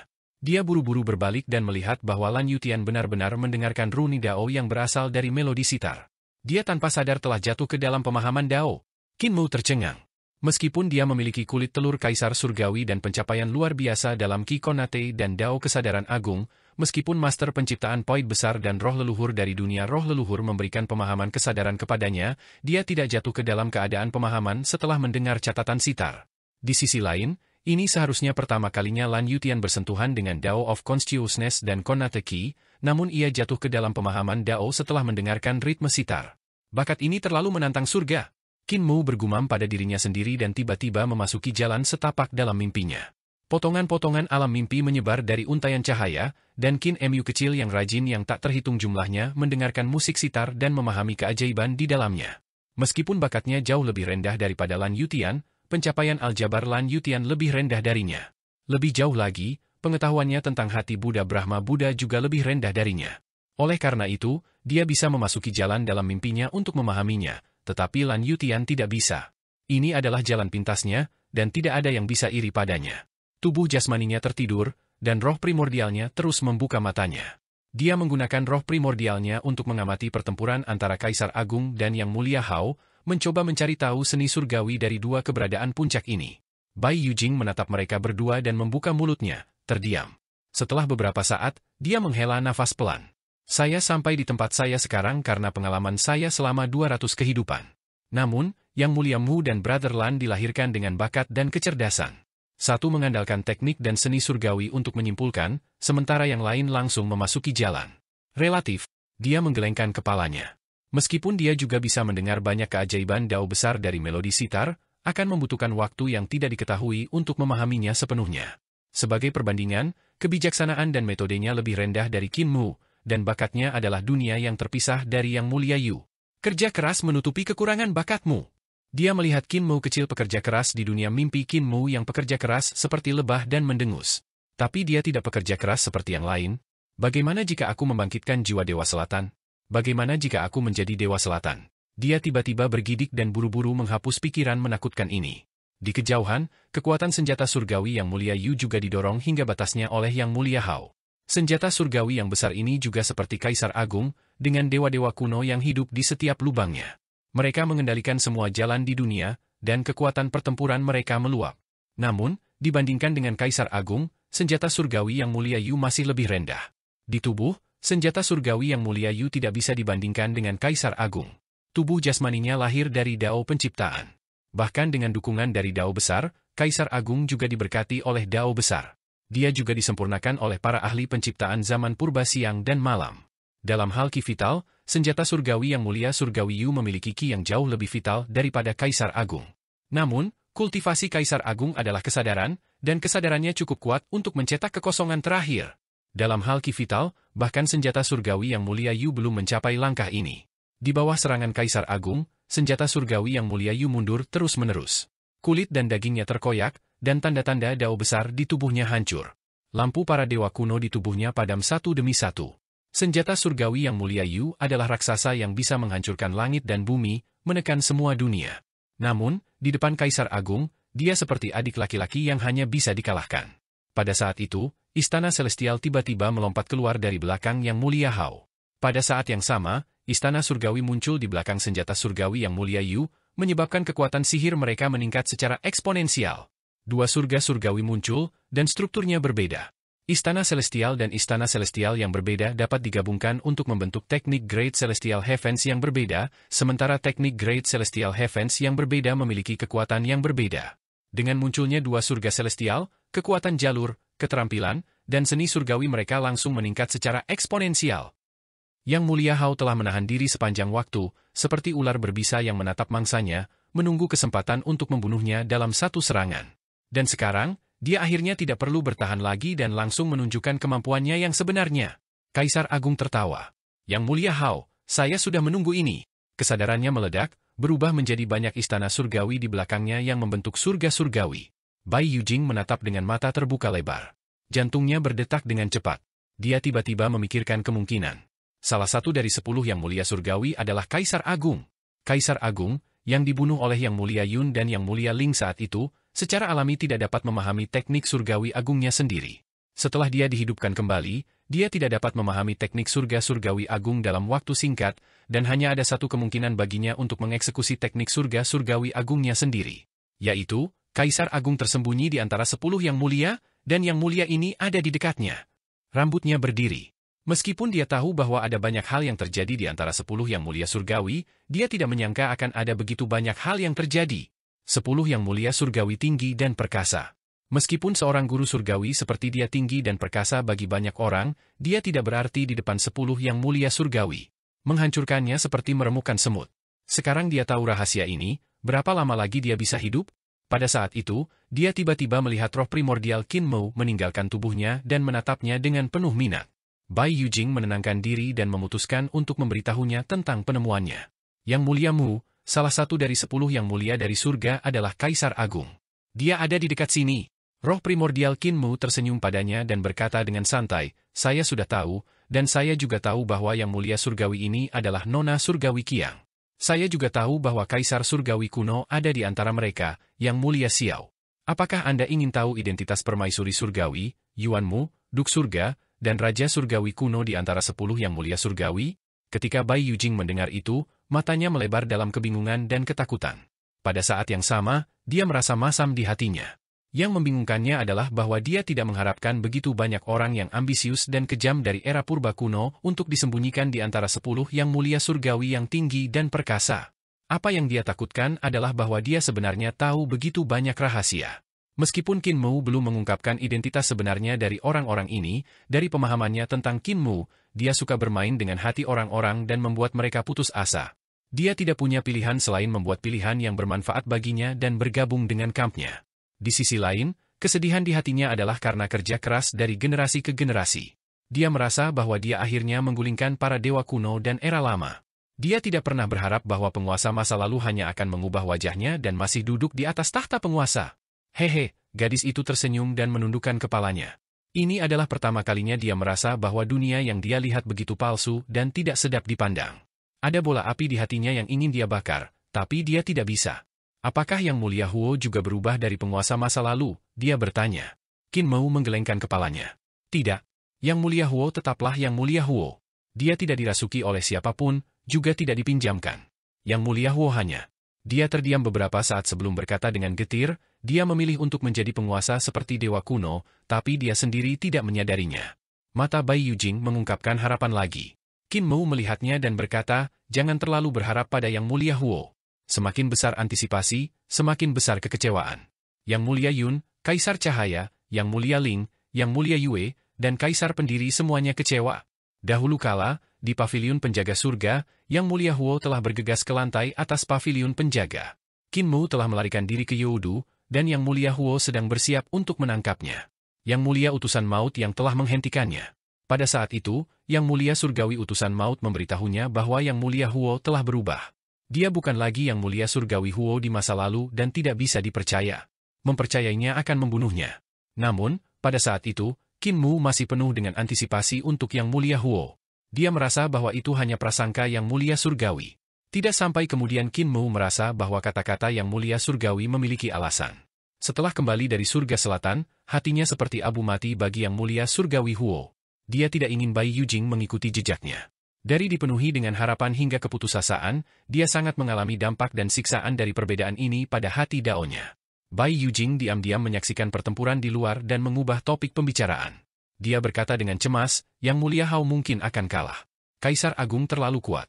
Dia buru-buru berbalik dan melihat bahwa Lan Yutian benar-benar mendengarkan rune Dao yang berasal dari melodi sitar. Dia tanpa sadar telah jatuh ke dalam pemahaman Dao. Qin Mu tercengang. Meskipun dia memiliki kulit telur Kaisar Surgawi dan pencapaian luar biasa dalam Ki Konate dan Dao Kesadaran Agung, meskipun master penciptaan poin besar dan roh leluhur dari dunia roh leluhur memberikan pemahaman kesadaran kepadanya, dia tidak jatuh ke dalam keadaan pemahaman setelah mendengar catatan sitar. Di sisi lain, ini seharusnya pertama kalinya Lan Yutian bersentuhan dengan Dao of Consciousness dan Konate Ki, namun ia jatuh ke dalam pemahaman Dao setelah mendengarkan ritme sitar. Bakat ini terlalu menantang surga. Qin Mu bergumam pada dirinya sendiri dan tiba-tiba memasuki jalan setapak dalam mimpinya. Potongan-potongan alam mimpi menyebar dari untaian cahaya, dan Qin Mu kecil yang rajin yang tak terhitung jumlahnya mendengarkan musik sitar dan memahami keajaiban di dalamnya. Meskipun bakatnya jauh lebih rendah daripada Lan Yutian, pencapaian aljabar Lan Yutian lebih rendah darinya. Lebih jauh lagi, pengetahuannya tentang hati Buddha Brahma Buddha juga lebih rendah darinya. Oleh karena itu, dia bisa memasuki jalan dalam mimpinya untuk memahaminya, tetapi Lan Yutian tidak bisa. Ini adalah jalan pintasnya, dan tidak ada yang bisa iri padanya. Tubuh jasmaninya tertidur, dan roh primordialnya terus membuka matanya. Dia menggunakan roh primordialnya untuk mengamati pertempuran antara Kaisar Agung dan Yang Mulia Hao, mencoba mencari tahu seni surgawi dari dua keberadaan puncak ini. Bai Yujing menatap mereka berdua dan membuka mulutnya, terdiam. Setelah beberapa saat, dia menghela nafas pelan. Saya sampai di tempat saya sekarang karena pengalaman saya selama 200 kehidupan. Namun, Yang Mulia Mu dan Brother Lan dilahirkan dengan bakat dan kecerdasan. Satu mengandalkan teknik dan seni surgawi untuk menyimpulkan, sementara yang lain langsung memasuki jalan. Relatif, dia menggelengkan kepalanya. Meskipun dia juga bisa mendengar banyak keajaiban Dao besar dari melodi sitar, akan membutuhkan waktu yang tidak diketahui untuk memahaminya sepenuhnya. Sebagai perbandingan, kebijaksanaan dan metodenya lebih rendah dari Qin Mu, dan bakatnya adalah dunia yang terpisah dari Yang Mulia Yu. Kerja keras menutupi kekurangan bakatmu. Dia melihat Qin Mu kecil pekerja keras di dunia mimpi Qin Mu yang pekerja keras seperti lebah dan mendengus. Tapi dia tidak pekerja keras seperti yang lain. Bagaimana jika aku membangkitkan jiwa Dewa Selatan? Bagaimana jika aku menjadi Dewa Selatan? Dia tiba-tiba bergidik dan buru-buru menghapus pikiran menakutkan ini. Di kejauhan, kekuatan senjata surgawi Yang Mulia Yu juga didorong hingga batasnya oleh Yang Mulia Hao. Senjata surgawi yang besar ini juga seperti Kaisar Agung, dengan dewa-dewa kuno yang hidup di setiap lubangnya. Mereka mengendalikan semua jalan di dunia, dan kekuatan pertempuran mereka meluap. Namun, dibandingkan dengan Kaisar Agung, senjata surgawi Yang Mulia Yu masih lebih rendah. Di tubuh, senjata surgawi Yang Mulia Yu tidak bisa dibandingkan dengan Kaisar Agung. Tubuh jasmaninya lahir dari Dao penciptaan. Bahkan dengan dukungan dari Dao besar, Kaisar Agung juga diberkati oleh Dao besar. Dia juga disempurnakan oleh para ahli penciptaan zaman purba siang dan malam. Dalam hal ki vital, senjata surgawi Yang Mulia Surgawi Yu memiliki ki yang jauh lebih vital daripada Kaisar Agung. Namun, kultivasi Kaisar Agung adalah kesadaran, dan kesadarannya cukup kuat untuk mencetak kekosongan terakhir. Dalam hal ki vital, bahkan senjata surgawi Yang Mulia Yu belum mencapai langkah ini. Di bawah serangan Kaisar Agung, senjata surgawi Yang Mulia Yu mundur terus-menerus. Kulit dan dagingnya terkoyak, dan tanda-tanda Dao besar di tubuhnya hancur. Lampu para dewa kuno di tubuhnya padam satu demi satu. Senjata surgawi Yang Mulia Yu adalah raksasa yang bisa menghancurkan langit dan bumi, menekan semua dunia. Namun, di depan Kaisar Agung, dia seperti adik laki-laki yang hanya bisa dikalahkan. Pada saat itu, Istana Celestial tiba-tiba melompat keluar dari belakang Yang Mulia Hao. Pada saat yang sama, Istana Surgawi muncul di belakang senjata surgawi Yang Mulia Yu, menyebabkan kekuatan sihir mereka meningkat secara eksponensial. Dua surga surgawi muncul, dan strukturnya berbeda. Istana Celestial dan Istana Celestial yang berbeda dapat digabungkan untuk membentuk teknik Great Celestial Heavens yang berbeda, sementara teknik Great Celestial Heavens yang berbeda memiliki kekuatan yang berbeda. Dengan munculnya dua surga celestial, kekuatan jalur, keterampilan, dan seni surgawi mereka langsung meningkat secara eksponensial. Yang Mulia Hao telah menahan diri sepanjang waktu, seperti ular berbisa yang menatap mangsanya, menunggu kesempatan untuk membunuhnya dalam satu serangan. Dan sekarang, dia akhirnya tidak perlu bertahan lagi dan langsung menunjukkan kemampuannya yang sebenarnya. Kaisar Agung tertawa. Yang Mulia Hao, saya sudah menunggu ini. Kesadarannya meledak, berubah menjadi banyak istana surgawi di belakangnya yang membentuk surga surgawi. Bai Yujing menatap dengan mata terbuka lebar. Jantungnya berdetak dengan cepat. Dia tiba-tiba memikirkan kemungkinan. Salah satu dari 10 Yang Mulia Surgawi adalah Kaisar Agung. Kaisar Agung, yang dibunuh oleh Yang Mulia Yun dan Yang Mulia Ling saat itu, secara alami tidak dapat memahami teknik surgawi agungnya sendiri. Setelah dia dihidupkan kembali, dia tidak dapat memahami teknik surga surgawi agung dalam waktu singkat, dan hanya ada satu kemungkinan baginya untuk mengeksekusi teknik surga surgawi agungnya sendiri. Yaitu, Kaisar Agung tersembunyi di antara 10 Yang Mulia, dan Yang Mulia ini ada di dekatnya. Rambutnya berdiri. Meskipun dia tahu bahwa ada banyak hal yang terjadi di antara 10 Yang Mulia Surgawi, dia tidak menyangka akan ada begitu banyak hal yang terjadi. 10 Yang Mulia Surgawi tinggi dan perkasa. Meskipun seorang guru surgawi seperti dia tinggi dan perkasa bagi banyak orang, dia tidak berarti di depan 10 Yang Mulia Surgawi. Menghancurkannya seperti meremukkan semut. Sekarang dia tahu rahasia ini, berapa lama lagi dia bisa hidup? Pada saat itu, dia tiba-tiba melihat roh primordial Qin Mo meninggalkan tubuhnya dan menatapnya dengan penuh minat. Bai Yujing menenangkan diri dan memutuskan untuk memberitahunya tentang penemuannya. Yang Mulia Mu, salah satu dari 10 Yang Mulia dari surga adalah Kaisar Agung. Dia ada di dekat sini. Roh primordial Qin Mo tersenyum padanya dan berkata dengan santai, saya sudah tahu, dan saya juga tahu bahwa Yang Mulia Surgawi ini adalah Nona Surgawi Qiang. Saya juga tahu bahwa Kaisar Surgawi kuno ada di antara mereka, Yang Mulia Xiao. Apakah Anda ingin tahu identitas permaisuri surgawi, Yuan Mu, Duk Surga, dan Raja Surgawi kuno di antara 10 Yang Mulia Surgawi? Ketika Bai Yujing mendengar itu, matanya melebar dalam kebingungan dan ketakutan. Pada saat yang sama, dia merasa masam di hatinya. Yang membingungkannya adalah bahwa dia tidak mengharapkan begitu banyak orang yang ambisius dan kejam dari era purba kuno untuk disembunyikan di antara 10 Yang Mulia Surgawi yang tinggi dan perkasa. Apa yang dia takutkan adalah bahwa dia sebenarnya tahu begitu banyak rahasia. Meskipun Qin Mo belum mengungkapkan identitas sebenarnya dari orang-orang ini, dari pemahamannya tentang Qin Mo, dia suka bermain dengan hati orang-orang dan membuat mereka putus asa. Dia tidak punya pilihan selain membuat pilihan yang bermanfaat baginya dan bergabung dengan kampnya. Di sisi lain, kesedihan di hatinya adalah karena kerja keras dari generasi ke generasi. Dia merasa bahwa dia akhirnya menggulingkan para dewa kuno dan era lama. Dia tidak pernah berharap bahwa penguasa masa lalu hanya akan mengubah wajahnya dan masih duduk di atas tahta penguasa. Hehe, gadis itu tersenyum dan menundukkan kepalanya. Ini adalah pertama kalinya dia merasa bahwa dunia yang dia lihat begitu palsu dan tidak sedap dipandang. Ada bola api di hatinya yang ingin dia bakar, tapi dia tidak bisa. Apakah Yang Mulia Huo juga berubah dari penguasa masa lalu? Dia bertanya. Qin Mo menggelengkan kepalanya. Tidak. Yang Mulia Huo tetaplah Yang Mulia Huo. Dia tidak dirasuki oleh siapapun, juga tidak dipinjamkan. Yang Mulia Huo hanya. Dia terdiam beberapa saat sebelum berkata dengan getir, dia memilih untuk menjadi penguasa seperti dewa kuno, tapi dia sendiri tidak menyadarinya. Mata Bai Yujing mengungkapkan harapan lagi. Qin Mo melihatnya dan berkata, jangan terlalu berharap pada Yang Mulia Huo. Semakin besar antisipasi, semakin besar kekecewaan. Yang Mulia Yun, Kaisar Cahaya, Yang Mulia Ling, Yang Mulia Yue, dan Kaisar Pendiri semuanya kecewa. Dahulu kala, di paviliun penjaga surga, Yang Mulia Huo telah bergegas ke lantai atas paviliun penjaga. Qin Mo telah melarikan diri ke Youdu, dan Yang Mulia Huo sedang bersiap untuk menangkapnya. Yang Mulia Utusan Maut yang telah menghentikannya. Pada saat itu, Yang Mulia Surgawi Utusan Maut memberitahunya bahwa Yang Mulia Huo telah berubah. Dia bukan lagi Yang Mulia Surgawi Huo di masa lalu dan tidak bisa dipercaya. Mempercayainya akan membunuhnya. Namun, pada saat itu, Qin Mo masih penuh dengan antisipasi untuk Yang Mulia Huo. Dia merasa bahwa itu hanya prasangka yang mulia surgawi. Tidak sampai kemudian Qin Mu merasa bahwa kata-kata yang mulia surgawi memiliki alasan. Setelah kembali dari surga selatan, hatinya seperti abu mati bagi yang mulia surgawi Huo. Dia tidak ingin Bai Yujing mengikuti jejaknya. Dari dipenuhi dengan harapan hingga keputusasaan, dia sangat mengalami dampak dan siksaan dari perbedaan ini pada hati daonya. Bai Yujing diam-diam menyaksikan pertempuran di luar dan mengubah topik pembicaraan. Dia berkata dengan cemas, Yang Mulia Hao mungkin akan kalah. Kaisar Agung terlalu kuat.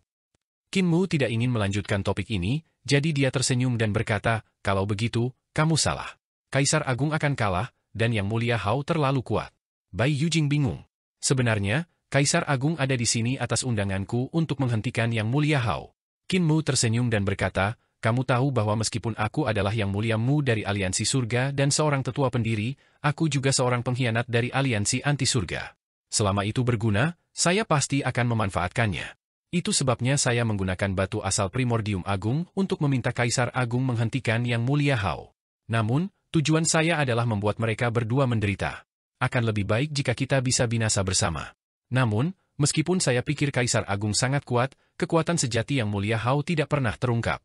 Qin Mu tidak ingin melanjutkan topik ini, jadi dia tersenyum dan berkata, kalau begitu, kamu salah. Kaisar Agung akan kalah, dan Yang Mulia Hao terlalu kuat. Bai Yujing bingung. Sebenarnya, Kaisar Agung ada di sini atas undanganku untuk menghentikan Yang Mulia Hao. Qin Mu tersenyum dan berkata, kamu tahu bahwa meskipun aku adalah Yang Mulia Mu dari Aliansi Surga dan seorang tetua pendiri, aku juga seorang pengkhianat dari Aliansi Anti Surga. Selama itu berguna, saya pasti akan memanfaatkannya. Itu sebabnya saya menggunakan batu asal Primordium Agung untuk meminta Kaisar Agung menghentikan Yang Mulia Hao. Namun, tujuan saya adalah membuat mereka berdua menderita. Akan lebih baik jika kita bisa binasa bersama. Namun, meskipun saya pikir Kaisar Agung sangat kuat, kekuatan sejati Yang Mulia Hao tidak pernah terungkap.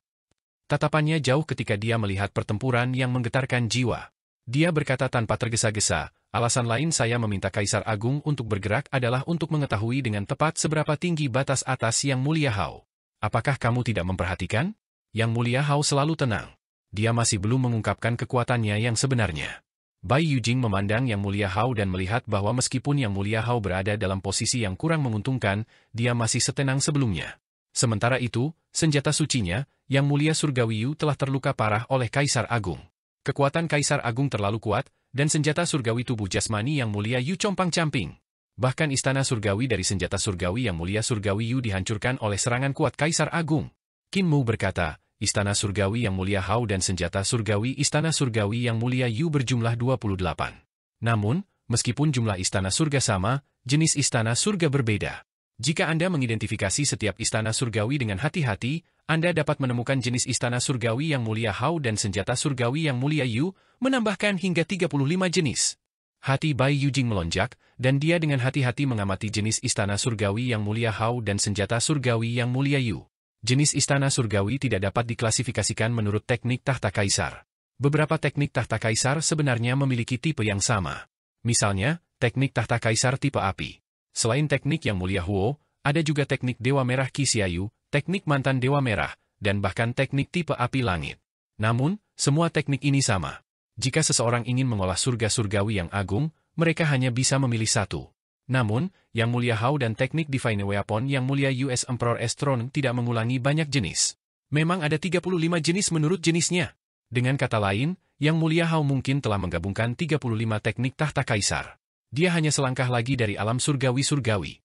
Tatapannya jauh ketika dia melihat pertempuran yang menggetarkan jiwa. Dia berkata tanpa tergesa-gesa, alasan lain saya meminta Kaisar Agung untuk bergerak adalah untuk mengetahui dengan tepat seberapa tinggi batas atas Yang Mulia Hao. Apakah kamu tidak memperhatikan? Yang Mulia Hao selalu tenang. Dia masih belum mengungkapkan kekuatannya yang sebenarnya. Bai Yujing memandang Yang Mulia Hao dan melihat bahwa meskipun Yang Mulia Hao berada dalam posisi yang kurang menguntungkan, dia masih setenang sebelumnya. Sementara itu, senjata sucinya, Yang Mulia Surgawi Yu telah terluka parah oleh Kaisar Agung. Kekuatan Kaisar Agung terlalu kuat, dan senjata surgawi tubuh jasmani Yang Mulia Yu compang-camping. Bahkan istana surgawi dari senjata surgawi Yang Mulia Surgawi Yu dihancurkan oleh serangan kuat Kaisar Agung. Qin Mu berkata, Istana Surgawi Yang Mulia Hao dan senjata surgawi Istana Surgawi Yang Mulia Yu berjumlah 28. Namun, meskipun jumlah istana surga sama, jenis istana surga berbeda. Jika Anda mengidentifikasi setiap istana surgawi dengan hati-hati, Anda dapat menemukan jenis istana surgawi Yang Mulia Hao dan senjata surgawi Yang Mulia Yu, menambahkan hingga 35 jenis. Hati Bai Yujing melonjak, dan dia dengan hati-hati mengamati jenis istana surgawi Yang Mulia Hao dan senjata surgawi Yang Mulia Yu. Jenis istana surgawi tidak dapat diklasifikasikan menurut teknik tahta kaisar. Beberapa teknik tahta kaisar sebenarnya memiliki tipe yang sama. Misalnya, teknik tahta kaisar tipe api. Selain teknik Yang Mulia Huo, ada juga teknik Dewa Merah Qi Xiaoyu, teknik mantan Dewa Merah, dan bahkan teknik tipe api langit. Namun, semua teknik ini sama. Jika seseorang ingin mengolah surga surgawi yang agung, mereka hanya bisa memilih satu. Namun, Yang Mulia Hao dan teknik Divine Weapon Yang Mulia US Emperor S-Throne tidak mengulangi banyak jenis. Memang ada 35 jenis menurut jenisnya. Dengan kata lain, Yang Mulia Hao mungkin telah menggabungkan 35 teknik tahta kaisar. Dia hanya selangkah lagi dari alam surgawi-surgawi.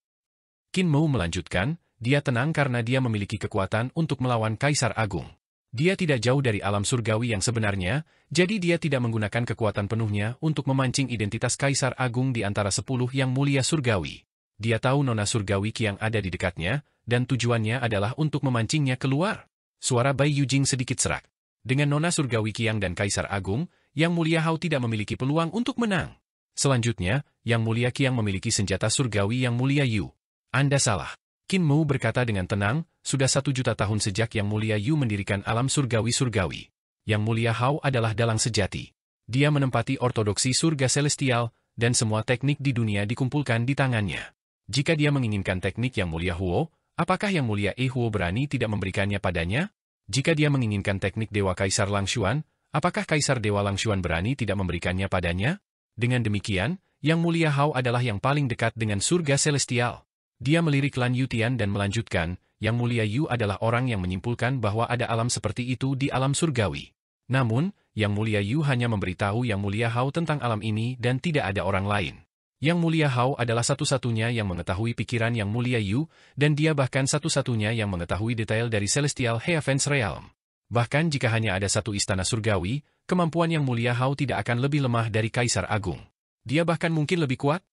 Qin Mu melanjutkan, dia tenang karena dia memiliki kekuatan untuk melawan Kaisar Agung. Dia tidak jauh dari alam surgawi yang sebenarnya, jadi dia tidak menggunakan kekuatan penuhnya untuk memancing identitas Kaisar Agung di antara 10 Yang Mulia Surgawi. Dia tahu nona surgawi yang ada di dekatnya, dan tujuannya adalah untuk memancingnya keluar. Suara Bai Yujing sedikit serak. Dengan nona surgawi Qiang dan Kaisar Agung, Yang Mulia Hao tidak memiliki peluang untuk menang. Selanjutnya, Yang Mulia Qiang memiliki senjata surgawi Yang Mulia Yu. Anda salah. Qin Mu berkata dengan tenang, sudah 1 juta tahun sejak Yang Mulia Yu mendirikan alam surgawi-surgawi. Yang Mulia Hao adalah dalang sejati. Dia menempati ortodoksi surga celestial, dan semua teknik di dunia dikumpulkan di tangannya. Jika dia menginginkan teknik Yang Mulia Huo, apakah Yang Mulia Huo berani tidak memberikannya padanya? Jika dia menginginkan teknik Dewa Kaisar Langshuan, apakah Kaisar Dewa Langshuan berani tidak memberikannya padanya? Dengan demikian, Yang Mulia Hao adalah yang paling dekat dengan surga celestial. Dia melirik Lan Yutian dan melanjutkan, Yang Mulia Yu adalah orang yang menyimpulkan bahwa ada alam seperti itu di alam surgawi. Namun, Yang Mulia Yu hanya memberitahu Yang Mulia Hao tentang alam ini dan tidak ada orang lain. Yang Mulia Hao adalah satu-satunya yang mengetahui pikiran Yang Mulia Yu, dan dia bahkan satu-satunya yang mengetahui detail dari Celestial Heavens Realm. Bahkan jika hanya ada satu istana surgawi, kemampuan Yang Mulia Hao tidak akan lebih lemah dari Kaisar Agung. Dia bahkan mungkin lebih kuat.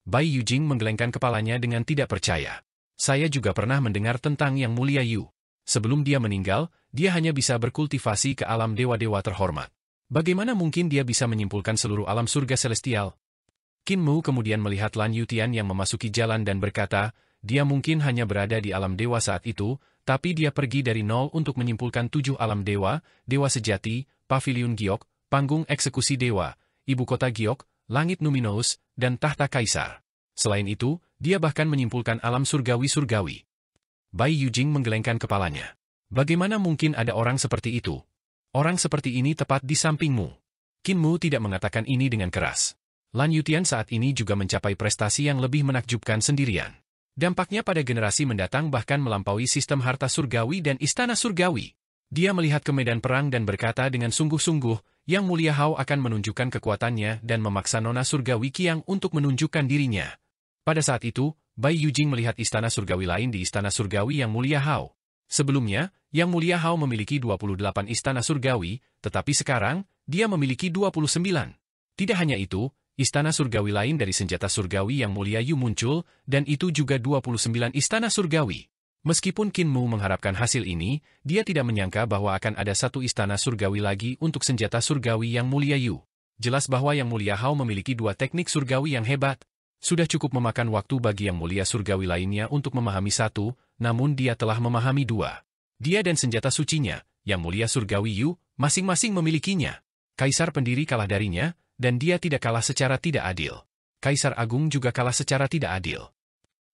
Bai Yujing menggelengkan kepalanya dengan tidak percaya. Saya juga pernah mendengar tentang Yang Mulia Yu. Sebelum dia meninggal, dia hanya bisa berkultivasi ke alam dewa-dewa terhormat. Bagaimana mungkin dia bisa menyimpulkan seluruh alam surga celestial? Qin Mu kemudian melihat Lan Yutian yang memasuki jalan dan berkata, Dia mungkin hanya berada di alam dewa saat itu, tapi dia pergi dari nol untuk menyimpulkan 7 alam dewa, dewa sejati, paviliun giok, panggung eksekusi dewa, ibu kota giok, langit numinous, dan tahta kaisar. Selain itu, dia bahkan menyimpulkan alam surgawi-surgawi. Bai Yujing menggelengkan kepalanya. Bagaimana mungkin ada orang seperti itu? Orang seperti ini tepat di sampingmu. Qin Mu tidak mengatakan ini dengan keras. Lan Yutian saat ini juga mencapai prestasi yang lebih menakjubkan sendirian. Dampaknya pada generasi mendatang bahkan melampaui sistem harta surgawi dan istana surgawi. Dia melihat ke medan perang dan berkata dengan sungguh-sungguh, Yang Mulia Hao akan menunjukkan kekuatannya dan memaksa nona surgawi Qiang untuk menunjukkan dirinya. Pada saat itu, Bai Yujing melihat istana surgawi lain di istana surgawi Yang Mulia Hao. Sebelumnya, Yang Mulia Hao memiliki 28 istana surgawi, tetapi sekarang, dia memiliki 29. Tidak hanya itu, istana surgawi lain dari senjata surgawi Yang Mulia Yu muncul, dan itu juga 29 istana surgawi. Meskipun Qin Mu mengharapkan hasil ini, dia tidak menyangka bahwa akan ada satu istana surgawi lagi untuk senjata surgawi Yang Mulia Yu. Jelas bahwa Yang Mulia Hao memiliki 2 teknik surgawi yang hebat. Sudah cukup memakan waktu bagi Yang Mulia surgawi lainnya untuk memahami 1, namun dia telah memahami 2. Dia dan senjata sucinya, Yang Mulia surgawi Yu, masing-masing memilikinya. Kaisar pendiri kalah darinya, dan dia tidak kalah secara tidak adil. Kaisar Agung juga kalah secara tidak adil.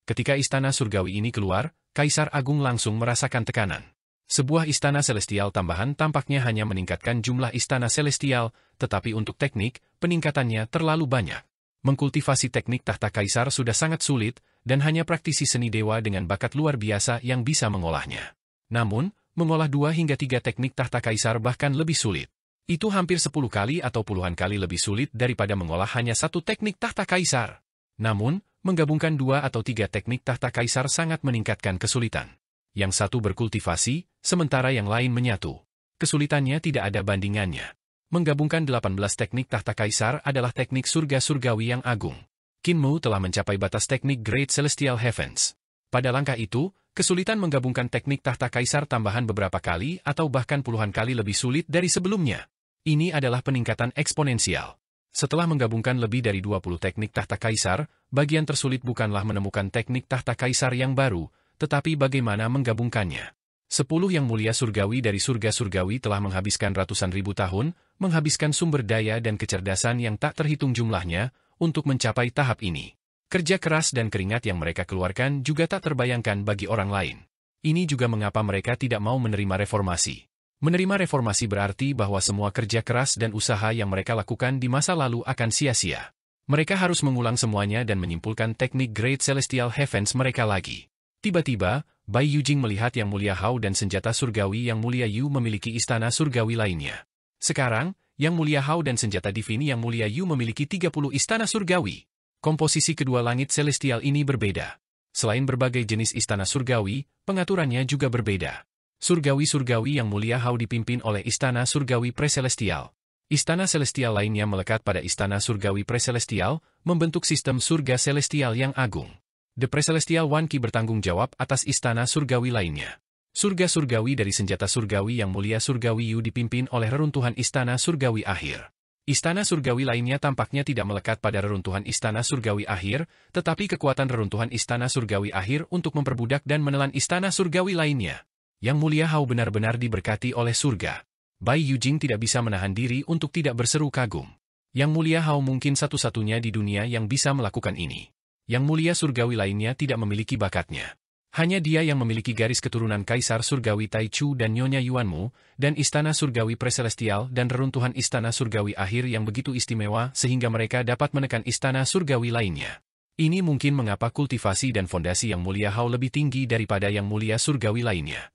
Ketika istana surgawi ini keluar, Kaisar Agung langsung merasakan tekanan. Sebuah istana celestial tambahan tampaknya hanya meningkatkan jumlah istana celestial, tetapi untuk teknik, peningkatannya terlalu banyak. Mengkultivasi teknik tahta kaisar sudah sangat sulit, dan hanya praktisi seni dewa dengan bakat luar biasa yang bisa mengolahnya. Namun, mengolah 2 hingga 3 teknik tahta kaisar bahkan lebih sulit. Itu hampir 10 kali atau puluhan kali lebih sulit daripada mengolah hanya 1 teknik tahta kaisar. Namun, menggabungkan 2 atau 3 teknik tahta kaisar sangat meningkatkan kesulitan. Yang satu berkultivasi, sementara yang lain menyatu. Kesulitannya tidak ada bandingannya. Menggabungkan 18 teknik tahta kaisar adalah teknik surga surgawi yang agung. Qin Mu telah mencapai batas teknik Great Celestial Heavens. Pada langkah itu, kesulitan menggabungkan teknik tahta kaisar tambahan beberapa kali atau bahkan puluhan kali lebih sulit dari sebelumnya. Ini adalah peningkatan eksponensial. Setelah menggabungkan lebih dari 20 teknik tahta kaisar, bagian tersulit bukanlah menemukan teknik tahta kaisar yang baru, tetapi bagaimana menggabungkannya. 10 Yang Mulia surgawi dari surga surgawi telah menghabiskan ratusan ribu tahun, menghabiskan sumber daya dan kecerdasan yang tak terhitung jumlahnya, untuk mencapai tahap ini. Kerja keras dan keringat yang mereka keluarkan juga tak terbayangkan bagi orang lain. Ini juga mengapa mereka tidak mau menerima reformasi. Menerima reformasi berarti bahwa semua kerja keras dan usaha yang mereka lakukan di masa lalu akan sia-sia. Mereka harus mengulang semuanya dan menyimpulkan teknik Great Celestial Heavens mereka lagi. Tiba-tiba, Bai Yujing melihat Yang Mulia Hao dan senjata surgawi Yang Mulia Yu memiliki istana surgawi lainnya. Sekarang, Yang Mulia Hao dan senjata divini Yang Mulia Yu memiliki 30 istana surgawi. Komposisi kedua langit celestial ini berbeda. Selain berbagai jenis istana surgawi, pengaturannya juga berbeda. Surgawi-surgawi Yang Mulia Hao dipimpin oleh istana surgawi preselestial. Istana celestial lainnya melekat pada istana surgawi preselestial, membentuk sistem surga celestial yang agung. The Precelestial One Ki bertanggung jawab atas istana surgawi lainnya. Surga surgawi dari senjata surgawi Yang Mulia surgawi Yu dipimpin oleh reruntuhan istana surgawi akhir. Istana surgawi lainnya tampaknya tidak melekat pada reruntuhan istana surgawi akhir, tetapi kekuatan reruntuhan istana surgawi akhir untuk memperbudak dan menelan istana surgawi lainnya. Yang Mulia Hao benar-benar diberkati oleh surga. Bai Yujing tidak bisa menahan diri untuk tidak berseru kagum. Yang Mulia Hao mungkin satu-satunya di dunia yang bisa melakukan ini. Yang Mulia surgawi lainnya tidak memiliki bakatnya. Hanya dia yang memiliki garis keturunan Kaisar Surgawi Taichu dan Nyonya Yuanmu, dan Istana Surgawi Preselestial dan reruntuhan Istana Surgawi akhir yang begitu istimewa sehingga mereka dapat menekan Istana Surgawi lainnya. Ini mungkin mengapa kultivasi dan fondasi Yang Mulia Hao lebih tinggi daripada Yang Mulia surgawi lainnya.